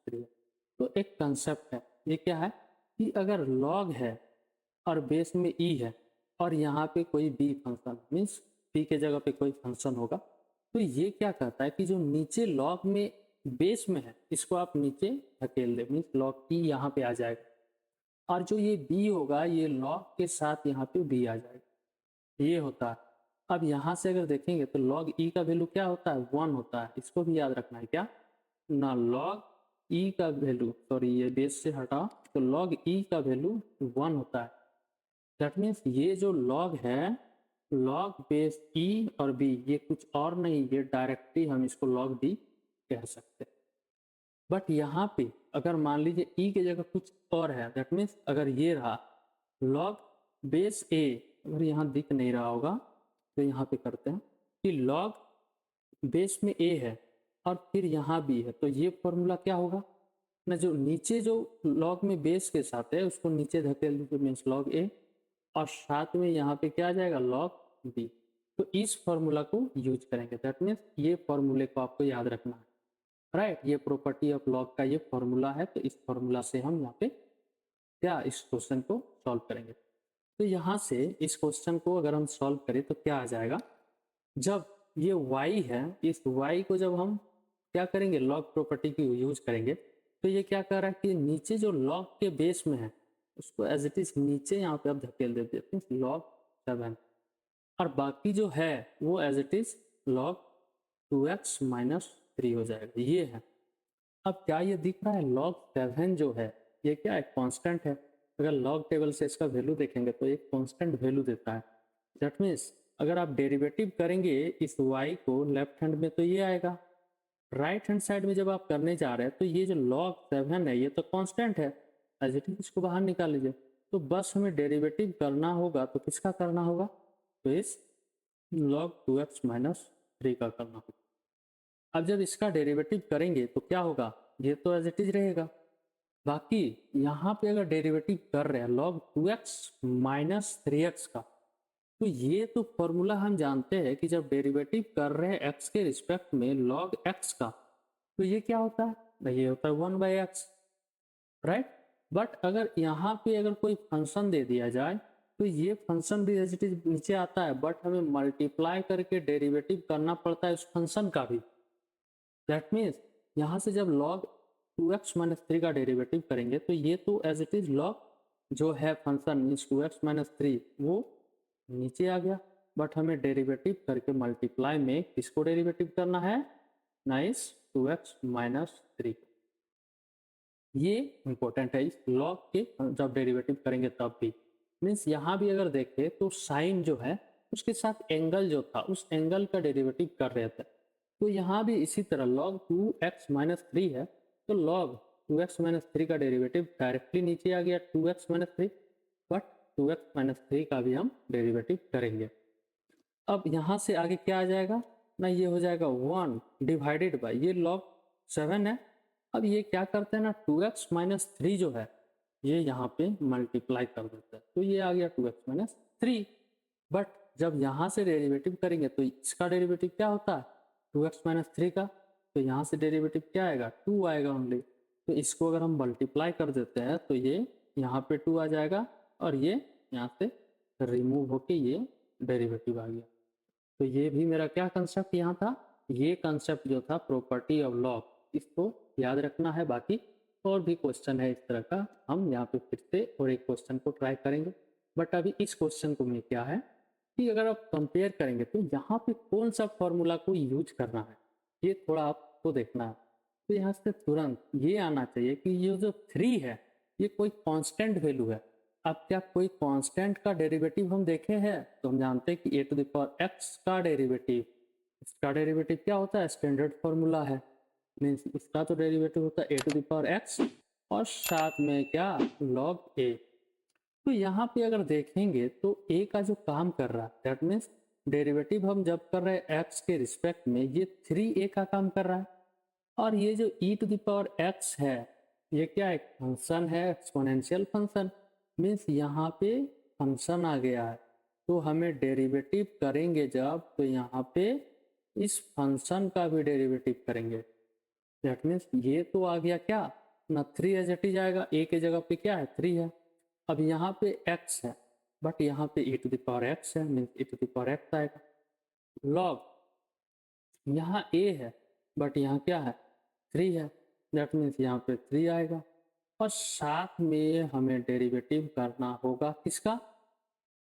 3। तो एक कंसेप्ट है, ये क्या है कि अगर लॉग है और बेस में e है और यहाँ पे कोई b फंक्शन, मीन्स b के जगह पे कोई फंक्शन होगा, तो ये क्या कहता है कि जो नीचे लॉग में बेस में है इसको आप नीचे धकेल दे, मीन्स लॉग e यहाँ पे आ जाएगा, और जो ये b होगा ये लॉग के साथ यहाँ पे b आ जाएगा, ये होता है। अब यहाँ से अगर देखेंगे तो log e का वैल्यू क्या होता है, 1 होता है, इसको भी याद रखना है क्या ना, log e का वैल्यू, सॉरी ये बेस से हटा, तो log e का वैल्यू 1 होता है। दैट मीन्स ये जो log है, log बेस e और b, ये कुछ और नहीं, ये डायरेक्टली हम इसको log d कह सकते हैं। बट यहाँ पे अगर मान लीजिए e की जगह कुछ और है, दैट मीन्स अगर ये रहा log बेस a, अगर यहाँ दिख नहीं रहा होगा तो यहाँ पे करते हैं कि log बेस में a है और फिर यहाँ b है, तो ये फॉर्मूला क्या होगा ना, जो नीचे जो log में बेस के साथ है उसको नीचे धकेल दीजिए, मीन्स log a, और साथ में यहाँ पे क्या आ जाएगा log b। तो इस फॉर्मूला को यूज करेंगे, दैट मीन्स ये फॉर्मूले को आपको याद रखना है, राइट। ये प्रॉपर्टी ऑफ लॉग का ये फॉर्मूला है, तो इस फॉर्मूला से हम यहाँ पे क्या इस क्वेश्चन को सॉल्व करेंगे। तो यहाँ से इस क्वेश्चन को अगर हम सॉल्व करें तो क्या आ जाएगा, जब ये y है, इस y को जब हम क्या करेंगे लॉग प्रॉपर्टी की यूज करेंगे, तो ये क्या कर रहा है कि नीचे जो लॉग के बेस में है उसको एज इट इज नीचे यहाँ पे आप धकेल देते हैं log 7, और बाकी जो है वो as it is log 2x minus 3 हो जाएगा, ये है। अब क्या ये दिख रहा है log 7 जो है ये क्या है, कांस्टेंट है। अगर लॉग टेबल से इसका वैल्यू देखेंगे तो एक कांस्टेंट वैल्यू देता है, दैट मीन्स अगर आप डेरिवेटिव करेंगे इस y को लेफ्ट हैंड में तो ये आएगा, राइट हैंड साइड में जब आप करने जा रहे हैं तो ये जो log 7 है ये तो कांस्टेंट है, एज इट इज इसको बाहर निकाल लीजिए। तो बस हमें डेरिवेटिव करना होगा, तो किसका करना होगा, तो इस log 2x माइनस 3 का करना होगा। अब जब इसका डेरिवेटिव करेंगे तो क्या होगा, ये तो एज इट इज रहेगा, बाकी यहाँ पे अगर डेरिवेटिव कर रहे हैं log 2x माइनस 3x का, तो ये तो फॉर्मूला हम जानते हैं कि जब डेरिवेटिव कर रहे हैं x के रिस्पेक्ट में log x का, तो ये क्या होता है, ये होता है 1/x, राइट। बट अगर यहाँ पे अगर कोई फंक्शन दे दिया जाए तो ये फंक्शन भी एज इट इज नीचे आता है, बट हमें मल्टीप्लाई करके डेरिवेटिव करना पड़ता है उस फंक्शन का भी। दैट मीन्स यहाँ से जब log 2x माइनस 3 का डेरिवेटिव करेंगे तो ये तो एज इट इज log जो है फंक्शन मीन्स 2x माइनस 3 वो नीचे आ गया, बट हमें डेरिवेटिव करके मल्टीप्लाई में किसको डेरिवेटिव करना है, नाइस 2x माइनस 3। ये इंपॉर्टेंट है, इस log के जब डेरिवेटिव करेंगे तब भी। मीन्स यहाँ भी अगर देखें तो साइन जो है उसके साथ एंगल जो था उस एंगल का डेरिवेटिव कर रहे थे, तो यहाँ भी इसी तरह log 2x माइनस 3 है, तो log 2x माइनस 3 का डेरिवेटिव डायरेक्टली नीचे आ गया 2x minus 3, but 2x minus 3 का भी हम डेरिवेटिव करेंगे। अब यहाँ से आगे क्या आ जाएगा ना, ये हो जाएगा 1 डिवाइडेड बाई ये log 7 है। अब ये क्या करते हैं ना 2x माइनस 3 जो है ये यहाँ पे मल्टीप्लाई कर देता है, तो ये आ गया 2x माइनस 3। बट जब यहाँ से डेरिवेटिव करेंगे तो इसका डेरिवेटिव क्या होता है 2x माइनस 3 का, तो यहाँ से डेरिवेटिव क्या आएगा 2 आएगा ओनली, तो इसको अगर हम मल्टीप्लाई कर देते हैं तो ये यहाँ पे 2 आ जाएगा और ये यहाँ से रिमूव होके ये डेरिवेटिव आ गया। तो ये भी मेरा क्या कंसेप्ट यहाँ था, ये कंसेप्ट जो था प्रॉपर्टी ऑफ लॉग, इसको याद रखना है। बाकी और भी क्वेश्चन है इस तरह का, हम यहाँ पे फिर से और एक क्वेश्चन को ट्राई करेंगे। बट अभी इस क्वेश्चन को में क्या है कि अगर आप कंपेयर करेंगे तो यहाँ पे कौन सा फॉर्मूला को यूज करना है ये थोड़ा आपको देखना है। तो यहाँ से तुरंत ये आना चाहिए कि ये जो 3 है ये कोई कांस्टेंट वैल्यू है। अब क्या कोई कांस्टेंट का डेरिवेटिव हम देखे हैं, तो हम जानते हैं कि a to the power x का डेरिवेटिव, इसका डेरिवेटिव क्या होता है, स्टैंडर्ड फॉर्मूला है, मीन्स इसका तो डेरिवेटिव होता है a to the power x और साथ में क्या log a। तो यहाँ पे अगर देखेंगे तो a का जो काम कर रहा है दैट मीन्स डेरिवेटिव हम जब कर रहे हैं x के रिस्पेक्ट में ये 3a का काम कर रहा है, और ये जो e to the power x है ये क्या एक फंक्शन है, एक्सपोनेंशियल फंक्शन, मीन्स यहाँ पे फंक्शन आ गया है। तो हमें डेरिवेटिव करेंगे जब तो यहाँ पे इस फंक्शन का भी डेरिवेटिव करेंगे, दैट मीन्स ये तो आ गया क्या ना 3 एज इट इज आएगा, a के जगह पे क्या है 3 है। अब यहाँ पे x है बट यहाँ पे e to the power x है, means e to the power x आएगा। लॉग यहाँ a है बट यहाँ क्या है 3 है, दैट मीन्स यहाँ पे 3 आएगा। और साथ में हमें डेरिवेटिव करना होगा किसका,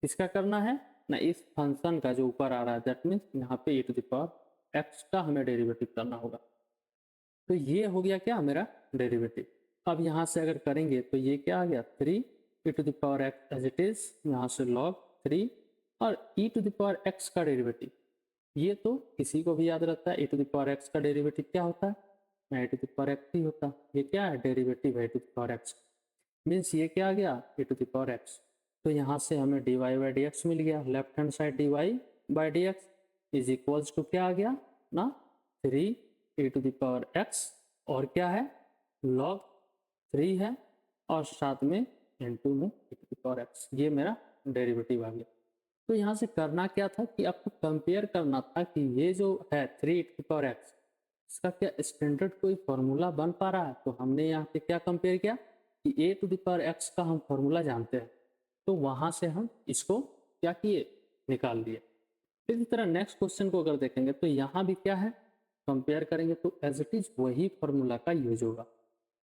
किसका करना है ना इस फंक्शन का जो ऊपर आ रहा है, दैट मीन्स यहाँ पे e to the power x का हमें डेरिवेटिव करना होगा। तो ये हो गया क्या मेरा डेरिवेटिव। अब यहाँ से अगर करेंगे तो ये क्या आ गया 3 e to the power x as it is, यहाँ से log 3 और e to the power x का डेरिवेटिव, ये तो किसी को भी याद रहता है e to the power x का डेरिवेटिव क्या होता है ना e to the power x ही होता है। ये क्या है डेरिवेटिव है e to the power x, means ये क्या आ गया e to the power x। तो यहाँ से हमें dy बाई dx मिल गया, left hand side dy by d x is equals to क्या आ गया ना 3 e⁻x और क्या है log 3 है और साथ में इनटू में e⁻x, ये मेरा डेरिवेटिव आ गया। तो यहाँ से करना क्या था कि आपको कंपेयर करना था कि ये जो है 3e⁻x इसका क्या स्टैंडर्ड कोई फॉर्मूला बन पा रहा है। तो हमने यहाँ पे क्या कंपेयर किया कि a⁻x का हम फॉर्मूला जानते हैं, तो वहां से हम इसको क्या किए निकाल लिए। इसी तरह नेक्स्ट क्वेश्चन को अगर देखेंगे तो यहाँ भी क्या है कंपेयर करेंगे तो एज इट इज वही फॉर्मूला का यूज होगा।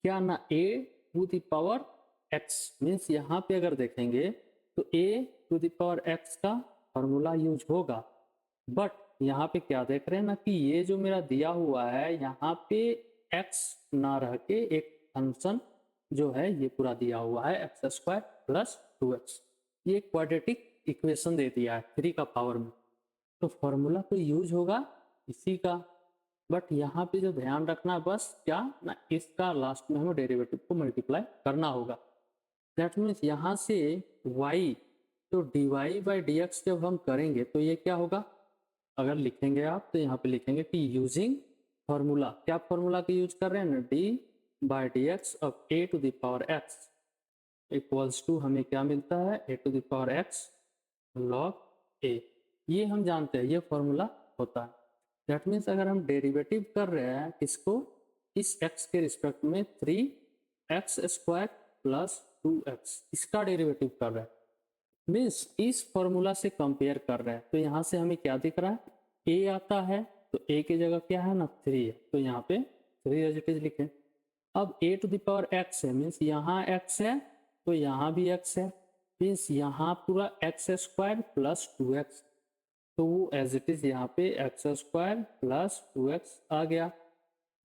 क्या ना a⁻x मीन्स यहाँ पे अगर देखेंगे तो a⁻x का फॉर्मूला यूज होगा, बट यहाँ पे क्या देख रहे हैं ना कि ये जो मेरा दिया हुआ है यहाँ पे x ना रह के एक फंक्शन जो है ये पूरा दिया हुआ है x² + 2x, ये क्वाड्रेटिक इक्वेशन दे दिया है 3 का पावर में, तो फॉर्मूला तो यूज होगा इसी का। बट यहाँ पे जो ध्यान रखना बस क्या ना इसका लास्ट में हमें डेरिवेटिव को मल्टीप्लाई करना होगा। दैट मीन्स यहाँ से y तो dy/dx जब हम करेंगे तो ये क्या होगा, अगर लिखेंगे आप तो यहाँ पे लिखेंगे कि यूजिंग फॉर्मूला, क्या फॉर्मूला का यूज कर रहे हैं ना d/dx of a⁻x equals to हमें क्या मिलता है a⁻x log a, ये हम जानते हैं ये फॉर्मूला होता है। दैट मीन्स अगर हम डेरिवेटिव कर रहे हैं इसको इस x के रिस्पेक्ट में 3x² + 2x इसका डेरिवेटिव कर रहे हैं मीन्स इस फॉर्मूला से कंपेयर कर रहे हैं। तो यहाँ से हमें क्या दिख रहा है a आता है तो a की जगह क्या है ना 3 है, तो यहाँ पे 3 एज इट इज लिखें। अब a⁻x है मीन्स यहाँ x है तो यहाँ भी x है, मीन्स यहाँ पूरा x² + 2x, तो वो एज इट इज यहाँ पे x² + 2x आ गया।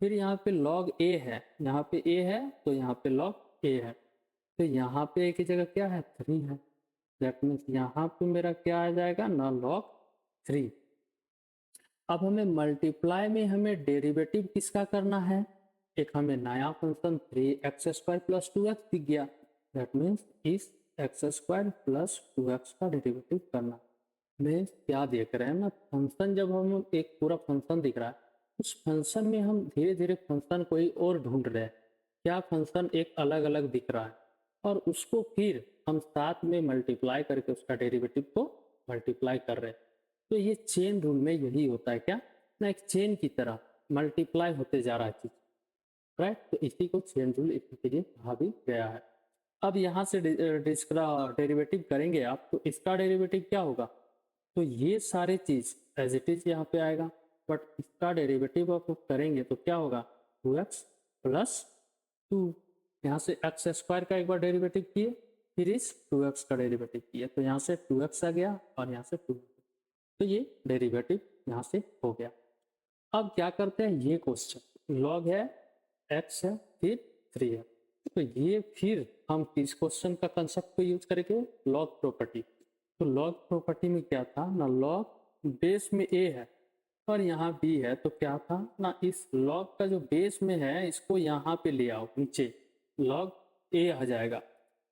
फिर यहाँ पे log a है, यहाँ पे a है तो यहाँ पे log a है, तो यहाँ पे a की जगह क्या है 3 है, दैट मीन्स यहाँ पे मेरा क्या आ जाएगा ना log 3। अब हमें मल्टीप्लाई में हमें डेरिवेटिव किसका करना है, एक हमें नया फंक्शन 3x² + 2x दिख गया, दैट मीन्स इस x² + 2x का डेरिवेटिव करना। में क्या देख रहे हैं ना फंक्शन, जब हम एक पूरा फंक्शन दिख रहा है उस फंक्शन में हम धीरे धीरे फंक्शन कोई और ढूंढ रहे हैं, क्या फंक्शन एक अलग अलग दिख रहा है और उसको फिर हम साथ में मल्टीप्लाई करके उसका डेरिवेटिव को मल्टीप्लाई कर रहे हैं। तो ये चेन रूल में यही होता है क्या ना, एक चेन की तरह मल्टीप्लाई होते जा रहा है चीज, राइट। तो इसी को चेन रूल इसीलिए कहा भी गया है। अब यहाँ से डेरिवेटिव करेंगे आप तो इसका डेरिवेटिव क्या होगा, तो ये सारे चीज एज इट इज यहाँ पे आएगा, बट इसका डेरिवेटिव आप करेंगे तो क्या होगा 2x + 2, यहाँ से x² का एक बार डेरिवेटिव किए फिर इस 2x का डेरिवेटिव किए, तो यहाँ से 2x आ गया और यहाँ से 2, तो ये डेरिवेटिव यहाँ से हो गया। अब क्या करते हैं, ये क्वेश्चन लॉग है x है फिर 3 है, तो ये फिर हम किस क्वेश्चन का कंसेप्ट को यूज करेंगे लॉग प्रॉपर्टी। तो लॉग प्रॉपर्टी में क्या था ना, लॉग बेस में a है और यहाँ b है, तो क्या था ना इस लॉग का जो बेस में है इसको यहाँ पे ले आओ नीचे, लॉग a आ जाएगा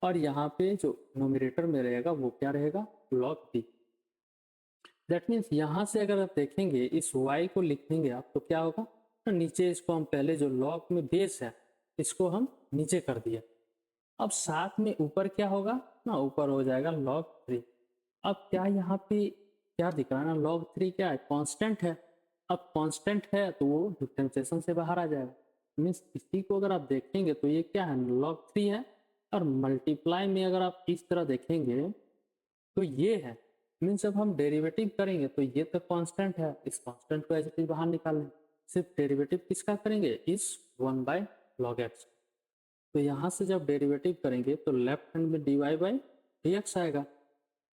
और यहाँ पे जो नोमिनेटर में रहेगा वो क्या रहेगा लॉग b। दैट मीन्स यहाँ से अगर आप देखेंगे इस y को लिखेंगे आप तो क्या होगा ना, नीचे इसको हम पहले जो लॉग में बेस है इसको हम नीचे कर दिया, अब साथ में ऊपर क्या होगा ना, ऊपर हो जाएगा log 3। अब क्या यहाँ पे क्या दिख रहा है ना, log 3 क्या है कांस्टेंट है, अब कांस्टेंट है तो वो डिफरेंशिएशन से बाहर आ जाएगा, मीन्स इसी को अगर आप देखेंगे तो ये क्या है log 3 है, और मल्टीप्लाई में अगर आप इस तरह देखेंगे तो ये है, मीन्स जब हम डेरिवेटिव करेंगे तो ये तो कांस्टेंट है, इस कांस्टेंट को ऐसे बाहर निकालें, सिर्फ डेरिवेटिव किसका करेंगे इस 1/log x। तो यहाँ से जब डेरिवेटिव करेंगे तो लेफ्ट हैंड में dy/dx आएगा,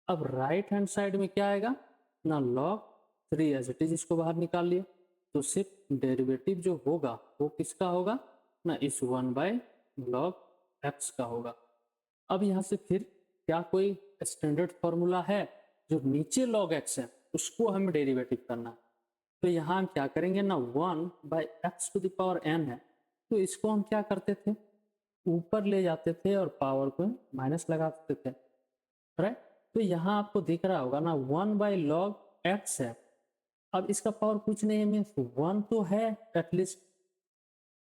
अब राइट हैंड साइड में क्या आएगा ना log 3 एज इट इज, इसको बाहर निकाल लिए, तो सिर्फ डेरिवेटिव जो होगा वो किसका होगा ना इस 1/log x का होगा। अब यहाँ से फिर क्या कोई स्टैंडर्ड फॉर्मूला है जो नीचे log x है उसको हमें डेरिवेटिव करना है, तो यहाँ हम क्या करेंगे ना 1/x⁴n है, तो इसको हम क्या करते थे ऊपर ले जाते थे और पावर को माइनस लगा देते थे, राइट। तो यहाँ आपको दिख रहा होगा ना 1/log एक्स है, अब इसका पावर कुछ नहीं है, मीन्स 1 तो है एटलीस्ट,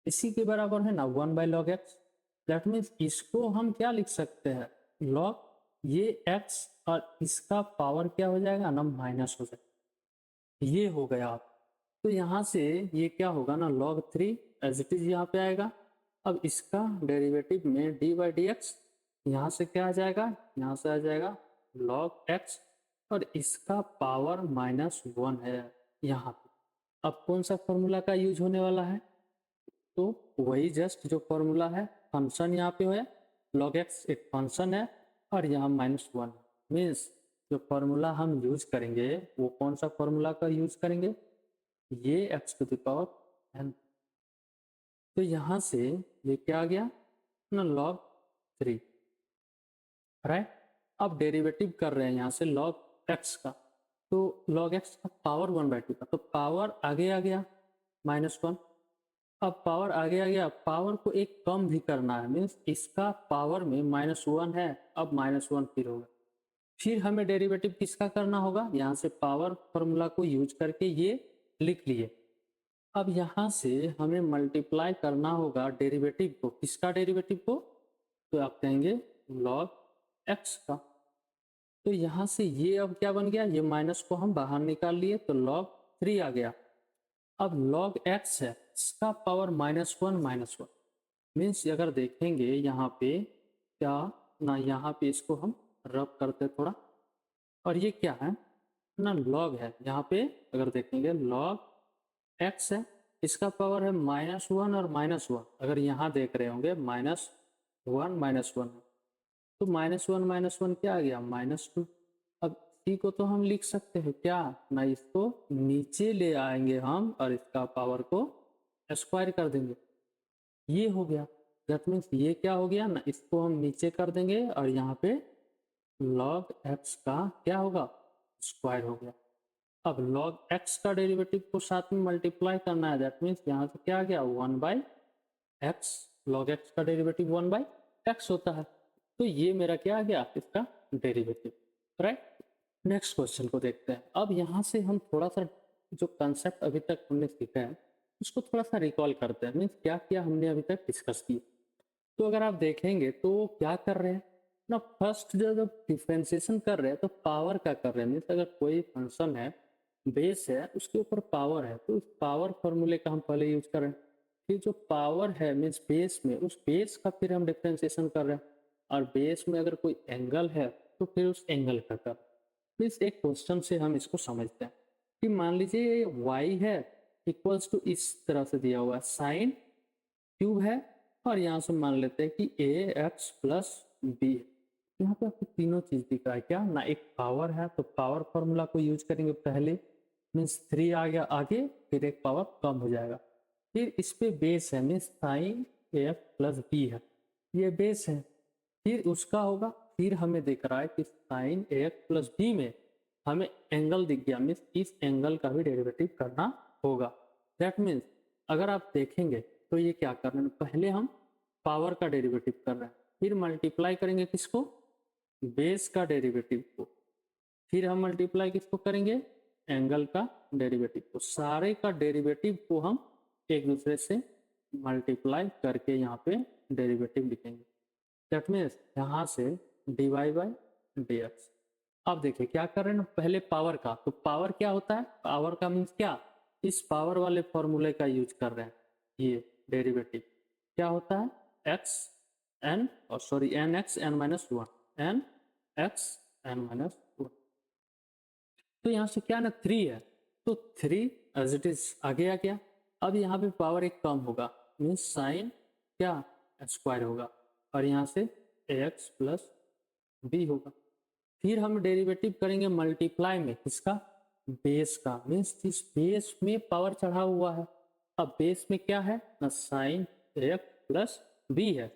इसी के बराबर है ना 1/log x। दैट मीन्स इसको हम क्या लिख सकते हैं, log ये x और इसका पावर क्या हो जाएगा ना, माइनस हो जाएगा। ये हो गया। तो यहाँ से ये क्या होगा ना, log 3 एज इट इज यहाँ पे आएगा। अब इसका डेरिवेटिव में d/dx, यहाँ से क्या आ जाएगा, यहाँ से आ जाएगा log x, और इसका पावर -1 है यहाँ पे। अब कौन सा फॉर्मूला का यूज होने वाला है, तो वही जस्ट जो फॉर्मूला है, फंक्शन यहाँ पे है, log x एक फंक्शन है और यहाँ -1, मीन्स जो फॉर्मूला हम यूज करेंगे वो कौन सा फॉर्मूला का यूज करेंगे, ये x⁴n। तो यहाँ से ये क्या आ गया ना, log 3, राइट। अब डेरिवेटिव कर रहे हैं यहाँ से log x का, तो log x का पावर 1/2 का, तो पावर आगे आ गया -1। अब पावर आगे आ गया, पावर को एक कम भी करना है, मीन्स इसका पावर में -1 है, अब -1 फिर होगा। फिर हमें डेरिवेटिव किसका करना होगा, यहाँ से पावर फॉर्मूला को यूज करके ये लिख लिए। अब यहाँ से हमें मल्टीप्लाई करना होगा डेरिवेटिव को, किसका डेरिवेटिव को, तो आप कहेंगे log x का। तो यहाँ से ये अब क्या बन गया, ये माइनस को हम बाहर निकाल लिए तो log 3 आ गया। अब log x है, इसका पावर -1 मीन्स अगर देखेंगे यहाँ पे क्या ना, यहाँ पे इसको हम रब करते थोड़ा, और ये क्या है ना, log है, यहाँ पे अगर देखेंगे log x है, इसका पावर है -1 और -1, अगर यहाँ देख रहे होंगे -1 तो -1 क्या आ गया, -2। अब इसी को तो हम लिख सकते हैं क्या ना, इसको नीचे ले आएंगे हम और इसका पावर को स्क्वायर कर देंगे, ये हो गया। दैट मीन्स ये क्या हो गया ना, इसको हम नीचे कर देंगे और यहाँ पे log x का क्या होगा, स्क्वायर हो गया। अब log x का डेरिवेटिव को साथ में मल्टीप्लाई करना है, दैट मीन्स यहाँ से क्या आ गया 1/x, log x का डेरिवेटिव 1/x होता है। तो ये मेरा क्या आ गया, इसका डेरिवेटिव, राइट। नेक्स्ट क्वेश्चन को देखते हैं। अब यहाँ से हम थोड़ा सा जो कंसेप्ट अभी तक हमने सीखा है उसको थोड़ा सा रिकॉल करते हैं, मीन्स क्या क्या हमने अभी तक डिस्कस किया। तो अगर आप देखेंगे तो क्या कर रहे हैं ना, फर्स्ट जब डिफरेंशिएशन कर रहे हैं तो पावर का कर रहे हैं, मीन्स अगर कोई फंक्शन है, बेस है, उसके ऊपर पावर है, तो उस पावर फॉर्मूले का हम पहले यूज कर रहे हैं। फिर जो पावर है मीन्स बेस में, उस बेस का फिर हम डिफरेंशिएशन कर रहे हैं, और बेस में अगर कोई एंगल है तो फिर उस एंगल का कर। मीन्स एक क्वेश्चन से हम इसको समझते हैं कि मान लीजिए y है इक्वल्स टू इस तरह से दिया हुआ है, साइन क्यूब है, और यहाँ से मान लेते हैं कि ax + b है। यहाँ पे आपको तीनों चीज दिख रहा है क्या ना, एक पावर है तो पावर फॉर्मूला को यूज करेंगे पहले, मीन्स 3 आ गया आगे, फिर एक पावर कम हो जाएगा। फिर इस पे बेस है, मीन्स साइन af + b है, ये बेस है। फिर उसका होगा, फिर हमें दिख रहा है कि साइन af + b में हमें एंगल दिख गया, मीन्स इस एंगल का भी डेरिवेटिव करना होगा। दैट मीन्स अगर आप देखेंगे तो ये क्या कर रहे हैं, पहले हम पावर का डेरिवेटिव कर रहे हैं, फिर मल्टीप्लाई करेंगे किसको, बेस का डेरिवेटिव को, फिर हम मल्टीप्लाई किसको करेंगे, एंगल का डेरिवेटिव को। सारे का डेरिवेटिव को हम एक दूसरे से मल्टीप्लाई करके यहाँ पे डेरिवेटिव लिखेंगे। दैट मीन्स यहाँ से dy/dx। अब देखिए क्या कर रहे हैं, पहले पावर का, तो पावर क्या होता है, पावर का मीन्स क्या, इस पावर वाले फॉर्मूले का यूज कर रहे हैं। ये डेरिवेटिव क्या होता है, nx n-1 n(x(n-1). तो यहाँ से क्या ना 3 है, तो 3 एज इट इज आगे आ गया। अब यहाँ पे पावर एक कम होगा, मीन्स साइन क्या स्क्वायर होगा, और यहाँ से ax + b होगा। फिर हम डेरिवेटिव करेंगे मल्टीप्लाई में किसका, बेस का, मीन्स इस बेस में पावर चढ़ा हुआ है। अब बेस में क्या है ना, साइन ax + b है,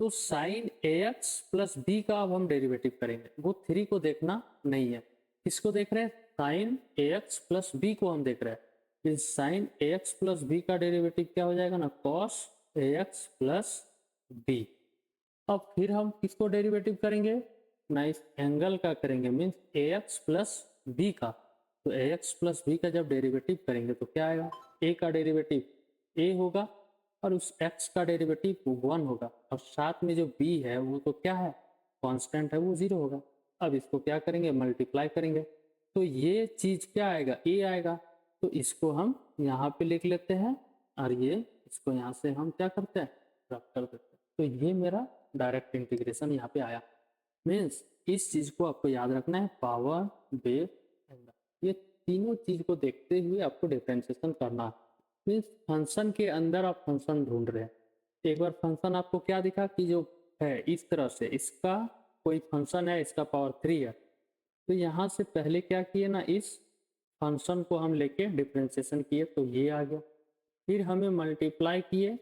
तो साइन ax + b का अब हम डेरिवेटिव करेंगे। वो 3 को देखना नहीं है, किसको देख रहे हैं, साइन ax + b को हम देख रहे हैं। साइन ax + b का डेरिवेटिव क्या हो जाएगा ना, cos ax + b। अब फिर हम किसको डेरिवेटिव करेंगे ना, इस एंगल का करेंगे, मीन्स ax + b का। तो ए एक्स प्लस बी का जब डेरिवेटिव करेंगे तो क्या आएगा, ए का डेरिवेटिव ए होगा और उस एक्स का डेरिवेटिव 1 होगा और साथ में जो बी है वो तो क्या है, कांस्टेंट है, वो 0 होगा। अब इसको क्या करेंगे, मल्टीप्लाई करेंगे तो ये चीज क्या आएगा, ए आएगा। तो इसको हम यहाँ पे लिख लेते हैं और ये इसको यहाँ से हम क्या करते हैं, रब कर देते हैं। तो ये मेरा डायरेक्ट इंटीग्रेशन यहाँ पे आया। मीन्स इस चीज को आपको याद रखना है, पावर, बेस, एंगल, ये तीनों चीज को देखते हुए आपको डिफरेंशिएशन करना है। मीन्स फंक्शन के अंदर आप फंक्शन ढूंढ रहे हैं, एक बार फंक्शन आपको क्या दिखा कि जो है इस तरह से इसका कोई फंक्शन है, इसका पावर 3 है, तो यहाँ से पहले क्या किए ना, इस फंक्शन को हम लेके डिफरेंशिएशन किए तो ये आ गया। फिर हमें मल्टीप्लाई किए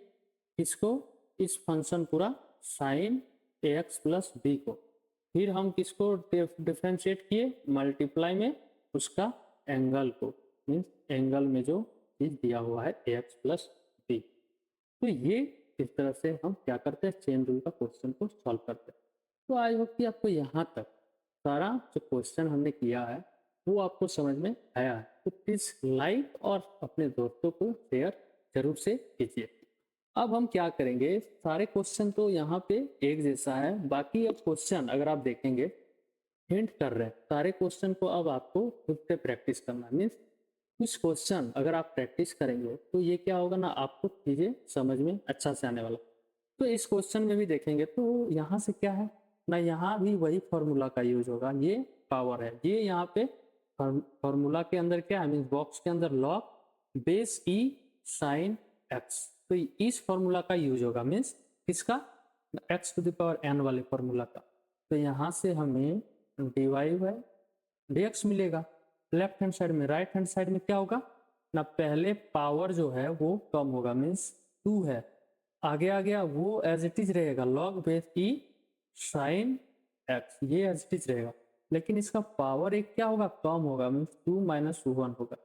इसको, इस फंक्शन पूरा साइन ए एक्स प्लस बी को, फिर हम किसको डिफरेंशिएट किए, मल्टीप्लाई में उसका एंगल को, मीन्स एंगल में जो चीज दिया हुआ है ए एक्स प्लस बी। तो ये इस तरह से हम क्या करते हैं, चेन रूल का क्वेश्चन को सॉल्व करते हैं। तो आई होप कि आपको यहाँ तक सारा जो क्वेश्चन हमने किया है वो आपको समझ में आया है। तो प्लीज लाइक और अपने दोस्तों को शेयर जरूर से कीजिए। अब हम क्या करेंगे, सारे क्वेश्चन तो यहाँ पे एक जैसा है, बाकी अब क्वेश्चन अगर आप देखेंगे हिंट कर रहे हैं, सारे क्वेश्चन को अब आपको खुद से प्रैक्टिस करना है। मीन्स कुछ क्वेश्चन अगर आप प्रैक्टिस करेंगे तो ये क्या होगा ना, आपको चीजें समझ में अच्छा से आने वाला। तो इस क्वेश्चन में भी देखेंगे तो यहाँ से क्या है ना, यहाँ भी वही फॉर्मूला का यूज होगा, ये पावर है, ये यहाँ पे फॉर्मूला के अंदर क्या है, मीन्स बॉक्स के अंदर log base e sine x, तो इस फॉर्मूला का यूज होगा, मीन्स किसका, x to the power n वाले फॉर्मूला का। तो यहाँ से हमें dy बाय dx मिलेगा लेफ्ट हैंड साइड में। राइट हैंड साइड में क्या होगा ना, पहले पावर जो है वो कम होगा, मीन्स 2 है, आगे आ गया वो एज इट इज रहेगा log base e sine x, ये एज इट इज रहेगा, लेकिन इसका पावर एक क्या होगा, कम होगा, मीन्स 2 माइनस 1 होगा।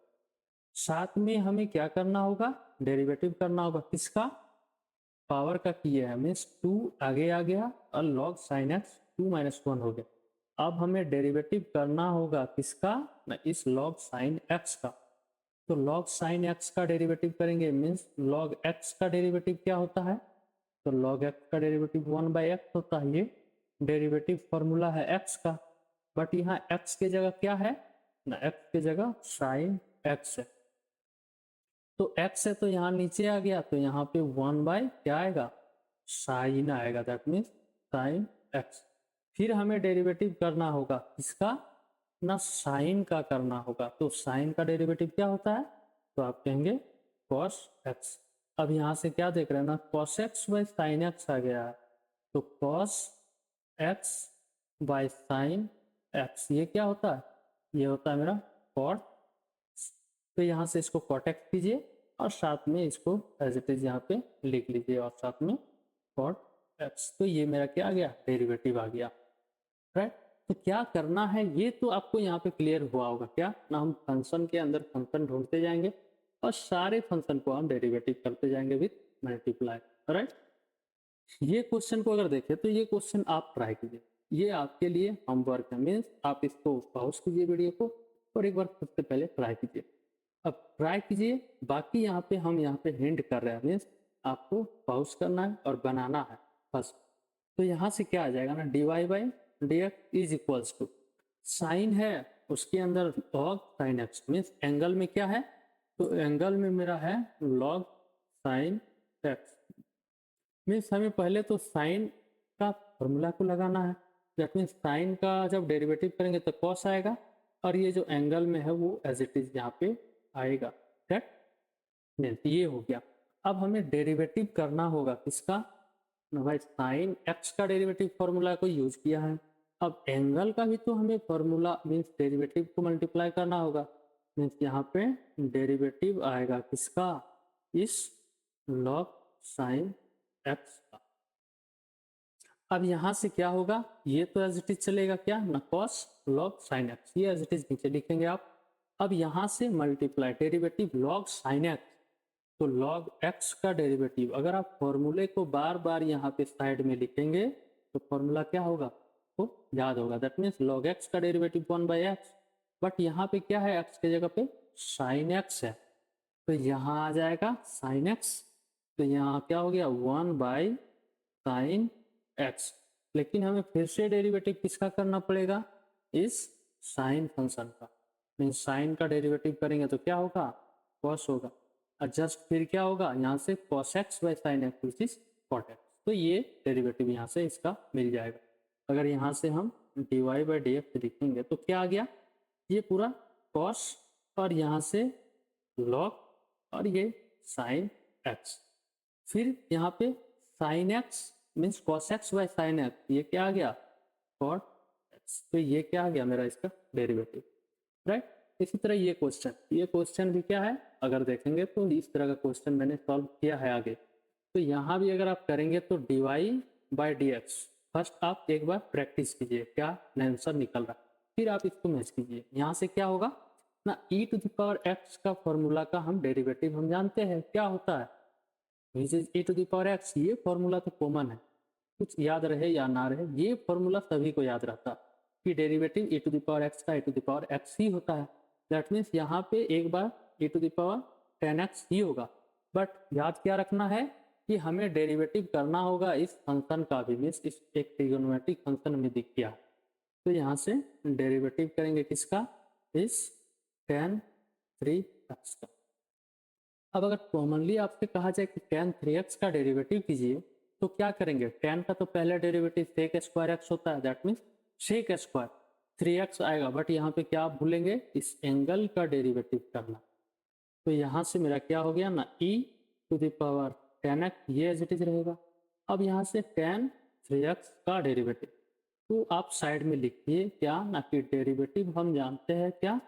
साथ में हमें क्या करना होगा, डेरिवेटिव करना होगा, किसका, पावर का किया है, मीन्स 2 आगे आ गया और लॉग साइन एक्स 2 माइनस 1 हो गया। अब हमें डेरिवेटिव करना होगा किसका ना, इस लॉग साइन एक्स का। तो लॉग साइन एक्स का डेरिवेटिव करेंगे, मीन्स लॉग एक्स का डेरिवेटिव क्या होता है, तो लॉग एक्स का डेरिवेटिव 1 बाई एक्स होता है, ये डेरिवेटिव फॉर्मूला है एक्स का। बट यहाँ एक्स के जगह क्या है ना, एक्स के जगह साइन एक्स है, तो एक्स है तो यहाँ नीचे आ गया, तो यहाँ पे 1 बाय क्या आएगा, साइन आएगा, दैट मीन्स साइन एक्स। फिर हमें डेरिवेटिव करना होगा इसका ना, साइन का करना होगा, तो साइन का डेरिवेटिव क्या होता है, तो आप कहेंगे cos x। अब यहाँ से क्या देख रहे हैं ना, cos x by sine x आ गया है, तो cos x by sine x ये क्या होता है, ये होता है मेरा cot। तो यहाँ से इसको cot x कीजिए और साथ में इसको एज इट इज यहाँ पे लिख लीजिए और साथ में cot x। तो ये मेरा क्या आ गया, डेरिवेटिव आ गया, राइट। तो क्या करना है ये तो आपको यहाँ पे क्लियर हुआ होगा, क्या ना, हम फंक्शन के अंदर फंक्शन ढूंढते जाएंगे और सारे फंक्शन को हम डेरिवेटिव करते जाएंगे विथ मल्टीप्लाई, राइट। ये क्वेश्चन को अगर देखें तो ये क्वेश्चन आप ट्राई कीजिए, ये आपके लिए होमवर्क है, मीन्स आप इसको पॉज कीजिए वीडियो को और एक बार खुद से पहले ट्राई कीजिए। अब ट्राई कीजिए, बाकी यहाँ पे हम यहाँ पे हिंट कर रहे हैं, मीन्स आपको पॉज करना है और बनाना है बस। तो यहाँ से क्या आ जाएगा ना, dy by dx is equals to sine है उसके अंदर log sine x, means angle में क्या है, तो एंगल में मेरा है लॉग साइन एक्स। मीन्स हमें पहले तो साइन का फॉर्मूला को लगाना है, दैट मीन्स साइन का जब डेरिवेटिव करेंगे तो कॉस आएगा और ये जो एंगल में है वो एज इट इज यहाँ पे आएगा, दैट मीन्स ये हो गया। अब हमें डेरिवेटिव करना होगा किसका ना भाई, साइन एक्स का डेरिवेटिव फॉर्मूला को यूज किया है। अब एंगल का भी तो हमें फॉर्मूला मीन्स डेरिवेटिव को मल्टीप्लाई करना होगा, मीन्स यहाँ पे डेरिवेटिव आएगा किसका, इस लॉग साइन एक्स का। अब यहाँ से क्या होगा, ये तो एज इट इज चलेगा क्या ना, कॉस लॉग साइन एक्स, ये एज इट इज नीचे लिखेंगे आप। अब यहाँ से multiply derivative log sine x, तो लॉग एक्स का डेरिवेटिव, अगर आप फॉर्मूले को बार बार यहाँ पे साइड में लिखेंगे तो फॉर्मूला क्या होगा, तो याद होगा, दैट मीन्स लॉग एक्स का डेरिवेटिव 1 बाई एक्स, बट यहाँ पे क्या है, x के जगह पे साइन x है, तो यहाँ आ जाएगा साइन x, तो यहाँ क्या हो गया 1/sin x। लेकिन हमें फिर से डेरिवेटिव किसका करना पड़ेगा, इस साइन फंक्शन का, मीन्स साइन का डेरिवेटिव करेंगे तो क्या होगा, कॉस होगा, और जस्ट फिर क्या होगा यहाँ से cos x by sine x which is cot x, तो ये डेरिवेटिव यहाँ से इसका मिल जाएगा। अगर यहाँ से हम dy बाई डी एक्स लिखेंगे तो क्या आ गया, ये पूरा cos और यहाँ से log और ये sin x, फिर यहाँ पे sin x means cos x by sine x, ये क्या आ गया cot x, तो ये क्या आ गया मेरा इसका डेरिवेटिव, राइट। इसी तरह ये क्वेश्चन भी क्या है, अगर देखेंगे तो इस तरह का क्वेश्चन मैंने सॉल्व किया है आगे, तो यहाँ भी अगर आप करेंगे तो dy by d x, first आप एक बार प्रैक्टिस कीजिए क्या आंसर निकल रहा है, फिर आप इसको मैच कीजिए। यहाँ से क्या होगा ना, e to the power x का फॉर्मूला का हम डेरिवेटिव हम जानते हैं क्या होता है, which is e to the power x, ये फॉर्मूला तो कॉमन है, कुछ याद रहे या ना रहे ये फॉर्मूला सभी को याद रहता कि derivative e to the power x का e to the power x ही होता है। दैट मीन्स यहाँ पे एक बार e to the power 10x ही होगा, बट याद क्या रखना है कि हमें डेरिवेटिव करना होगा इस फंक्शन का भी, मीन्स इस एक ट्रिगोनोमेट्रिक फंक्शन में दिख गया, तो यहाँ से डेरिवेटिव करेंगे किसका, इस tan 3x का। अब अगर कॉमनली आपसे कहा जाए कि tan 3x का डेरिवेटिव कीजिए तो क्या करेंगे, tan का तो पहला डेरिवेटिव sec स्क्वायर x होता है, that means sec square 3x आएगा, बट यहाँ पे क्या आप भूलेंगे, इस एंगल का डेरिवेटिव करना, तो यहाँ से मेरा क्या हो गया ना e to the power 10x, ये एज इट इज रहेगा। अब यहाँ से tan 3x का डेरिवेटिव, तो आप साइड में लिखिए क्या ना, कि डेरिवेटिव हम जानते हैं क्या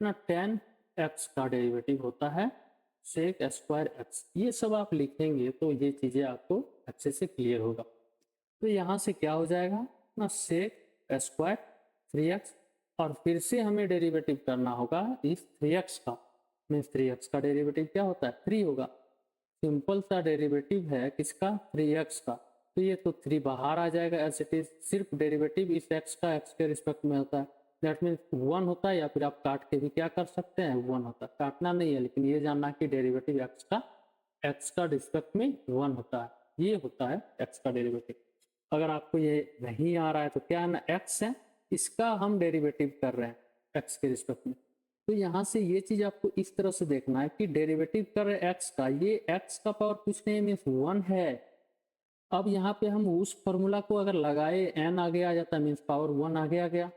ना, tan x का डेरिवेटिव होता है sec स्क्वायर x, ये सब आप लिखेंगे तो ये चीजें आपको अच्छे से क्लियर होगा। तो यहाँ से क्या हो जाएगा ना, sec स्क्वायर 3x, और फिर से हमें डेरिवेटिव करना होगा इस 3x का, मीन्स 3x का डेरिवेटिव क्या होता है 3 होगा, सिंपल सा डेरिवेटिव है किसका 3x का, तो ये तो 3 बाहर आ जाएगा एज इट इज, सिर्फ डेरिवेटिव इस x का x के रिस्पेक्ट में होता है, दैट मीन्स 1 होता है, या फिर आप काट के भी क्या कर सकते हैं 1 होता है, काटना नहीं है लेकिन ये जानना कि डेरिवेटिव x का रिस्पेक्ट में 1 होता है, ये होता है x का डेरिवेटिव। अगर आपको ये नहीं आ रहा है तो क्या है ना, x है इसका हम डेरिवेटिव कर रहे हैं x के रिस्पेक्ट में, तो यहाँ से ये चीज आपको इस तरह से देखना है कि डेरिवेटिव कर रहे हैं x का, ये x का पावर कुछ नहीं मीन्स 1 है। अब यहाँ पे हम उस फॉर्मूला को अगर लगाए n आगे आ जाता है, मीन्स पावर 1 आगे आ गया,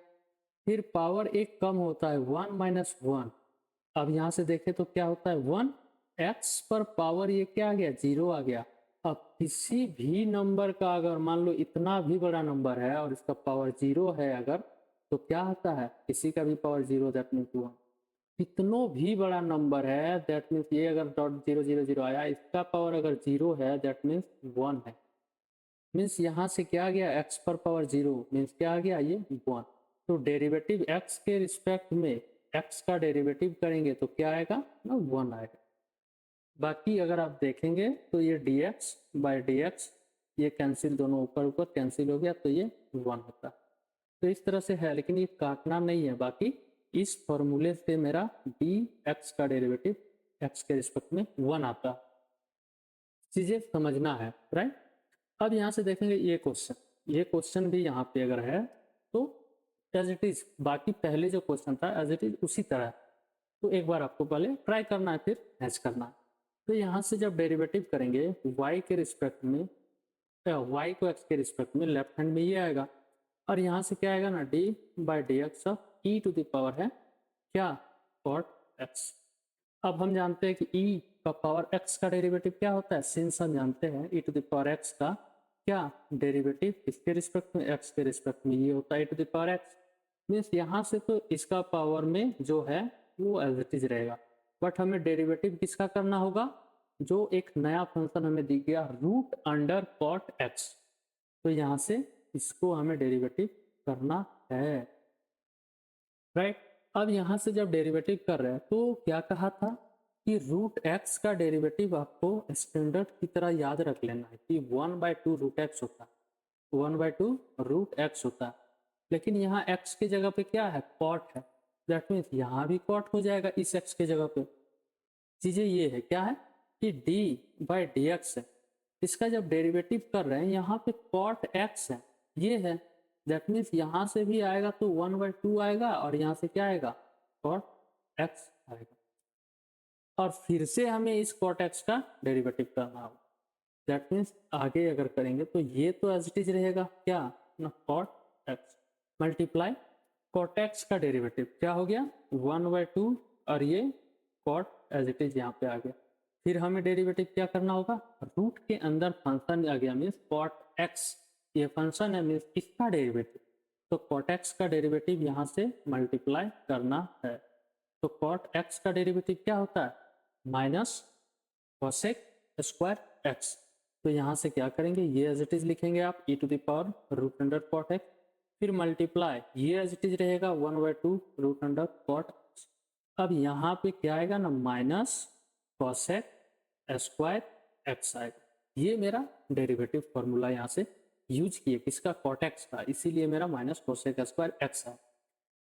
फिर पावर एक कम होता है 1 माइनस 1, अब यहाँ से देखें तो क्या होता है 1, x पर पावर ये क्या आ गया 0 आ गया। अब किसी भी नंबर का अगर मान लो इतना भी बड़ा नंबर है और इसका पावर 0 है अगर, तो क्या होता है किसी का भी पावर 0, दैट मीन्स 1, कितनों भी बड़ा नंबर है, दैट मीन्स ये अगर .000 आया, इसका पावर अगर 0 है दैट मीन्स 1 है, मीन्स यहाँ से क्या आ गया x पर पावर 0 मीन्स क्या आ गया ये 1, तो डेरिवेटिव x के रिस्पेक्ट में x का डेरिवेटिव करेंगे तो क्या आएगा ना 1 आएगा। बाकी अगर आप देखेंगे तो ये dx बाई डी एक्स, ये कैंसिल, दोनों ऊपर ऊपर कैंसिल हो गया तो ये 1 होता है, तो इस तरह से है, लेकिन ये काटना नहीं है। बाकी इस फॉर्मूले से मेरा dx का डेरिवेटिव x के रिस्पेक्ट में 1 आता, चीजें समझना है, राइट। अब यहाँ से देखेंगे ये क्वेश्चन भी यहाँ पे अगर है तो एज इट इज, बाकी पहले जो क्वेश्चन था एज इट इज उसी तरह, तो एक बार आपको पहले ट्राई करना है फिर मैच करना है। तो यहाँ से जब डेरिवेटिव करेंगे y के रिस्पेक्ट में, y को x के रिस्पेक्ट में, लेफ्ट हैंड में ये आएगा, और यहाँ से क्या आएगा ना d by d x of e to the power है क्या cot x। अब हम जानते हैं कि e का पावर x का डेरिवेटिव क्या होता है, सिंस हम जानते हैं e to the power x का क्या डेरिवेटिव इसके रिस्पेक्ट में, x के रिस्पेक्ट में ये होता है e to the power x, means यहाँ से तो इसका पावर में जो है वो एज इट इज रहेगा, बट हमें डेरिवेटिव किसका करना होगा, जो एक नया फंक्शन हमें दिख गया रूट अंडर cot x, तो यहाँ से इसको हमें डेरिवेटिव करना है, राइट। अब यहाँ से जब डेरिवेटिव कर रहे हैं तो क्या कहा था कि रूट एक्स का डेरिवेटिव आपको स्टैंडर्ड की तरह याद रख लेना है कि 1/2 रूट एक्स होता है, 1/2 रूट एक्स होता है, लेकिन यहाँ x की जगह पे क्या है cot है, दैट मीन्स यहाँ भी कॉट हो जाएगा इस एक्स के जगह पे। चीजें ये है क्या है कि डी बाई डी एक्स है, इसका जब डेरिवेटिव कर रहे हैं यहाँ पे कॉट एक्स है, ये है। दैट मीन्स यहाँ से भी आएगा तो 1/2 आएगा और यहाँ से क्या आएगा कॉट एक्स आएगा, और फिर से हमें इस कॉट एक्स का डेरिवेटिव करना होगा। दैट मीन्स आगे अगर करेंगे तो ये तो एज इट इज रहेगा क्या ना cot x multiply cot x का डेरिवेटिव क्या हो गया 1/2 और ये कॉट एज इट इज यहाँ पे आ गया। फिर हमें डेरिवेटिव क्या करना होगा, रूट के अंदर फंक्शन आ गया मीन्स कॉट एक्स, ये फंक्शन है मीन्स इसका डेरिवेटिव, तो कॉट एक्स का डेरिवेटिव यहाँ से मल्टीप्लाई करना है। तो कॉट एक्स का डेरिवेटिव क्या होता है माइनस कोसेक स्क्वायर एक्स। तो यहाँ से क्या करेंगे, ये एज इट इज लिखेंगे आप e to the power root under cot x, फिर मल्टीप्लाई ये एज इट इज रहेगा 1/2 रूट अंडर कॉट एक्स। अब यहाँ पे क्या आएगा ना माइनस कोसेक स्क्वायर एक्स आएगा। ये मेरा डेरिवेटिव फॉर्मूला यहाँ से यूज किए किसका कॉट एक्स का, इसीलिए मेरा माइनस कोसेक स्क्वायर एक्स है।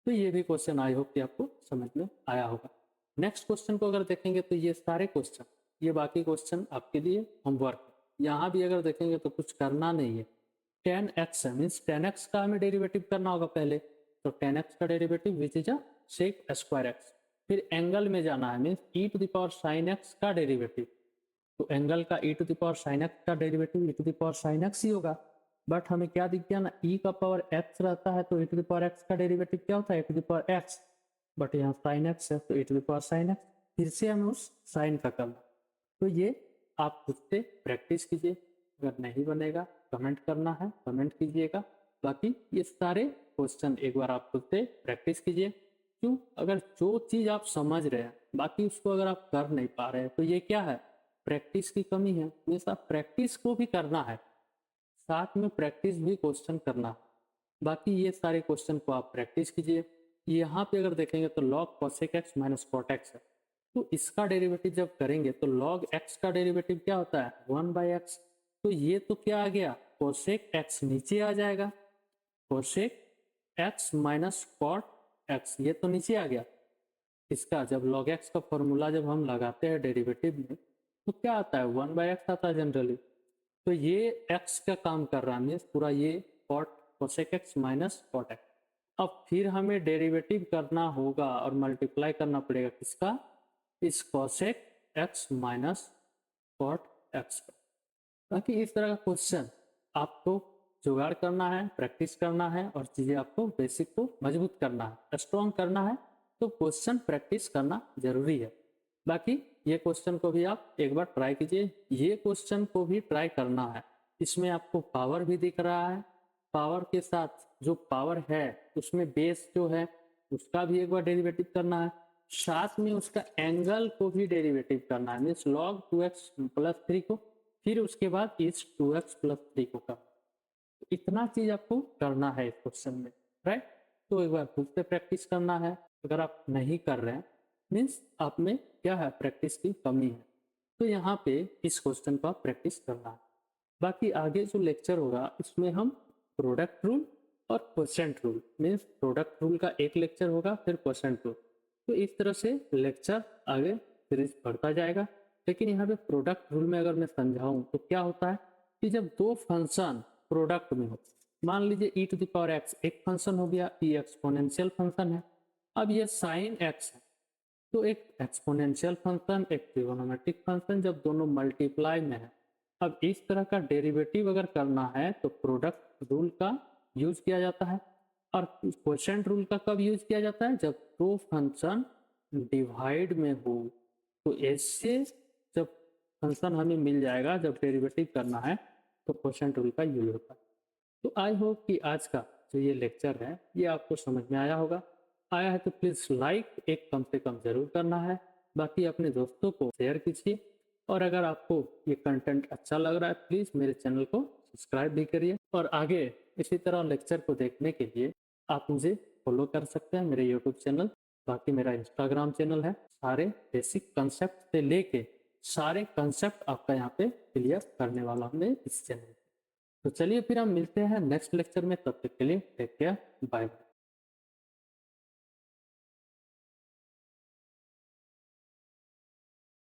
तो ये भी क्वेश्चन आई होप कि आपको समझ में आया होगा। नेक्स्ट क्वेश्चन को अगर देखेंगे तो ये सारे क्वेश्चन, ये बाकी क्वेश्चन आपके लिए होमवर्क है। यहाँ भी अगर देखेंगे तो कुछ करना नहीं है, tan x है मीन्स tan x का हमें डेरिवेटिव करना होगा पहले, तो tan x का derivative which is a sec square x. फिर एंगल में जाना है means e to the power sine x का डेरिवेटिव, तो एंगल का e to the power sine x का derivative e to the power sine x ही होगा। बट हमें क्या दिख गया ना e का पावर x रहता है तो e to the power x का डेरिवेटिव क्या होता है e to the power x, but यहाँ साइन x है तो e to the power sine x, फिर से हमें उस साइन का करना। तो ये आप खुद से प्रैक्टिस कीजिए, अगर नहीं बनेगा कमेंट करना है कमेंट कीजिएगा। बाकी ये सारे क्वेश्चन एक बार आप खुद से प्रैक्टिस कीजिए। क्यों, अगर जो चीज आप समझ रहे हैं बाकी उसको अगर आप कर नहीं पा रहे हैं तो ये क्या है प्रैक्टिस की कमी है। हमेशा प्रैक्टिस को भी करना है, साथ में प्रैक्टिस भी क्वेश्चन करना है। बाकी ये सारे क्वेश्चन को आप प्रैक्टिस कीजिए। यहाँ पे अगर देखेंगे तो log cosec x minus cot x है, तो इसका डेरिवेटिव जब करेंगे तो log x का डेरिवेटिव क्या होता है 1/x, तो ये तो क्या आ गया cosec x नीचे आ जाएगा, cosec x minus cot x ये तो नीचे आ गया। इसका जब log x का फॉर्मूला जब हम लगाते हैं डेरिवेटिव में तो क्या आता है 1/x आता है जनरली, तो ये x का काम कर रहा है मीन्स पूरा ये cosec x minus cot x। अब फिर हमें डेरिवेटिव करना होगा और मल्टीप्लाई करना पड़ेगा किसका इस cosec x minus cot x का। ताकि इस तरह का क्वेश्चन आपको जुगाड़ करना है, प्रैक्टिस करना है और चीजें आपको बेसिक को मजबूत करना है, स्ट्रॉन्ग करना है, तो क्वेश्चन प्रैक्टिस करना जरूरी है। बाकी ये क्वेश्चन को भी आप एक बार ट्राई कीजिए, ये क्वेश्चन को भी ट्राई करना है। इसमें आपको पावर भी दिख रहा है, पावर के साथ जो पावर है उसमें बेस जो है उसका भी एक बार डेरिवेटिव करना है, साथ में उसका एंगल को भी डेरिवेटिव करना है मीन्स log 2x प्लस 3 को, फिर उसके बाद इस 2x प्लस 3 को करना। तो इतना चीज आपको करना है इस क्वेश्चन में, राइट। तो एक बार खुद से प्रैक्टिस करना है, अगर आप नहीं कर रहे हैं मीन्स आप में क्या है प्रैक्टिस की कमी है। तो यहाँ पे इस क्वेश्चन को आप प्रैक्टिस करना है। बाकी आगे जो लेक्चर होगा उसमें हम प्रोडक्ट रूल और quotient rule means product rule का एक लेक्चर होगा फिर क्वोशेंट रूल, तो इस तरह से लेक्चर आगे सीरीज बढ़ता जाएगा। लेकिन यहाँ पे प्रोडक्ट रूल में अगर मैं समझाऊं तो क्या होता है कि जब दो फंक्शन प्रोडक्ट में हो, मान लीजिए e to the power x एक फंक्शन हो गया, e एक्सपोनेंशियल फंक्शन है, अब ये साइन x है, तो एक एक्सपोनेंशियल फंक्शन एक ट्रिगोनोमेट्रिक फंक्शन जब दोनों मल्टीप्लाई में है, अब इस तरह का डेरिवेटिव अगर करना है तो प्रोडक्ट रूल का यूज किया जाता है। और क्वोशेंट रूल का कब यूज किया जाता है जब दो फंक्शन डिवाइड में हो, तो ऐसे जब फंक्शन हमें मिल जाएगा जब डेरिवेटिव करना है तो क्वोशेंट रूल का यूज होता है। तो आई होप कि आज का जो ये लेक्चर है ये आपको समझ में आया होगा। आया है तो प्लीज लाइक एक कम से कम जरूर करना है, बाकी अपने दोस्तों को शेयर कीजिए, और अगर आपको ये कंटेंट अच्छा लग रहा है प्लीज मेरे चैनल को सब्सक्राइब भी करिए। और आगे इसी तरह लेक्चर को देखने के लिए आप मुझे फॉलो कर सकते हैं मेरे यूट्यूब चैनल, बाकी मेरा इंस्टाग्राम चैनल है। सारे बेसिक कंसेप्ट से लेके सारे कंसेप्ट आपका यहाँ पे क्लियर करने वाला हूँ मैं इस चैनल। तो चलिए फिर हम मिलते हैं नेक्स्ट लेक्चर में, तब तक के लिए टेक केयर, बाय बाय।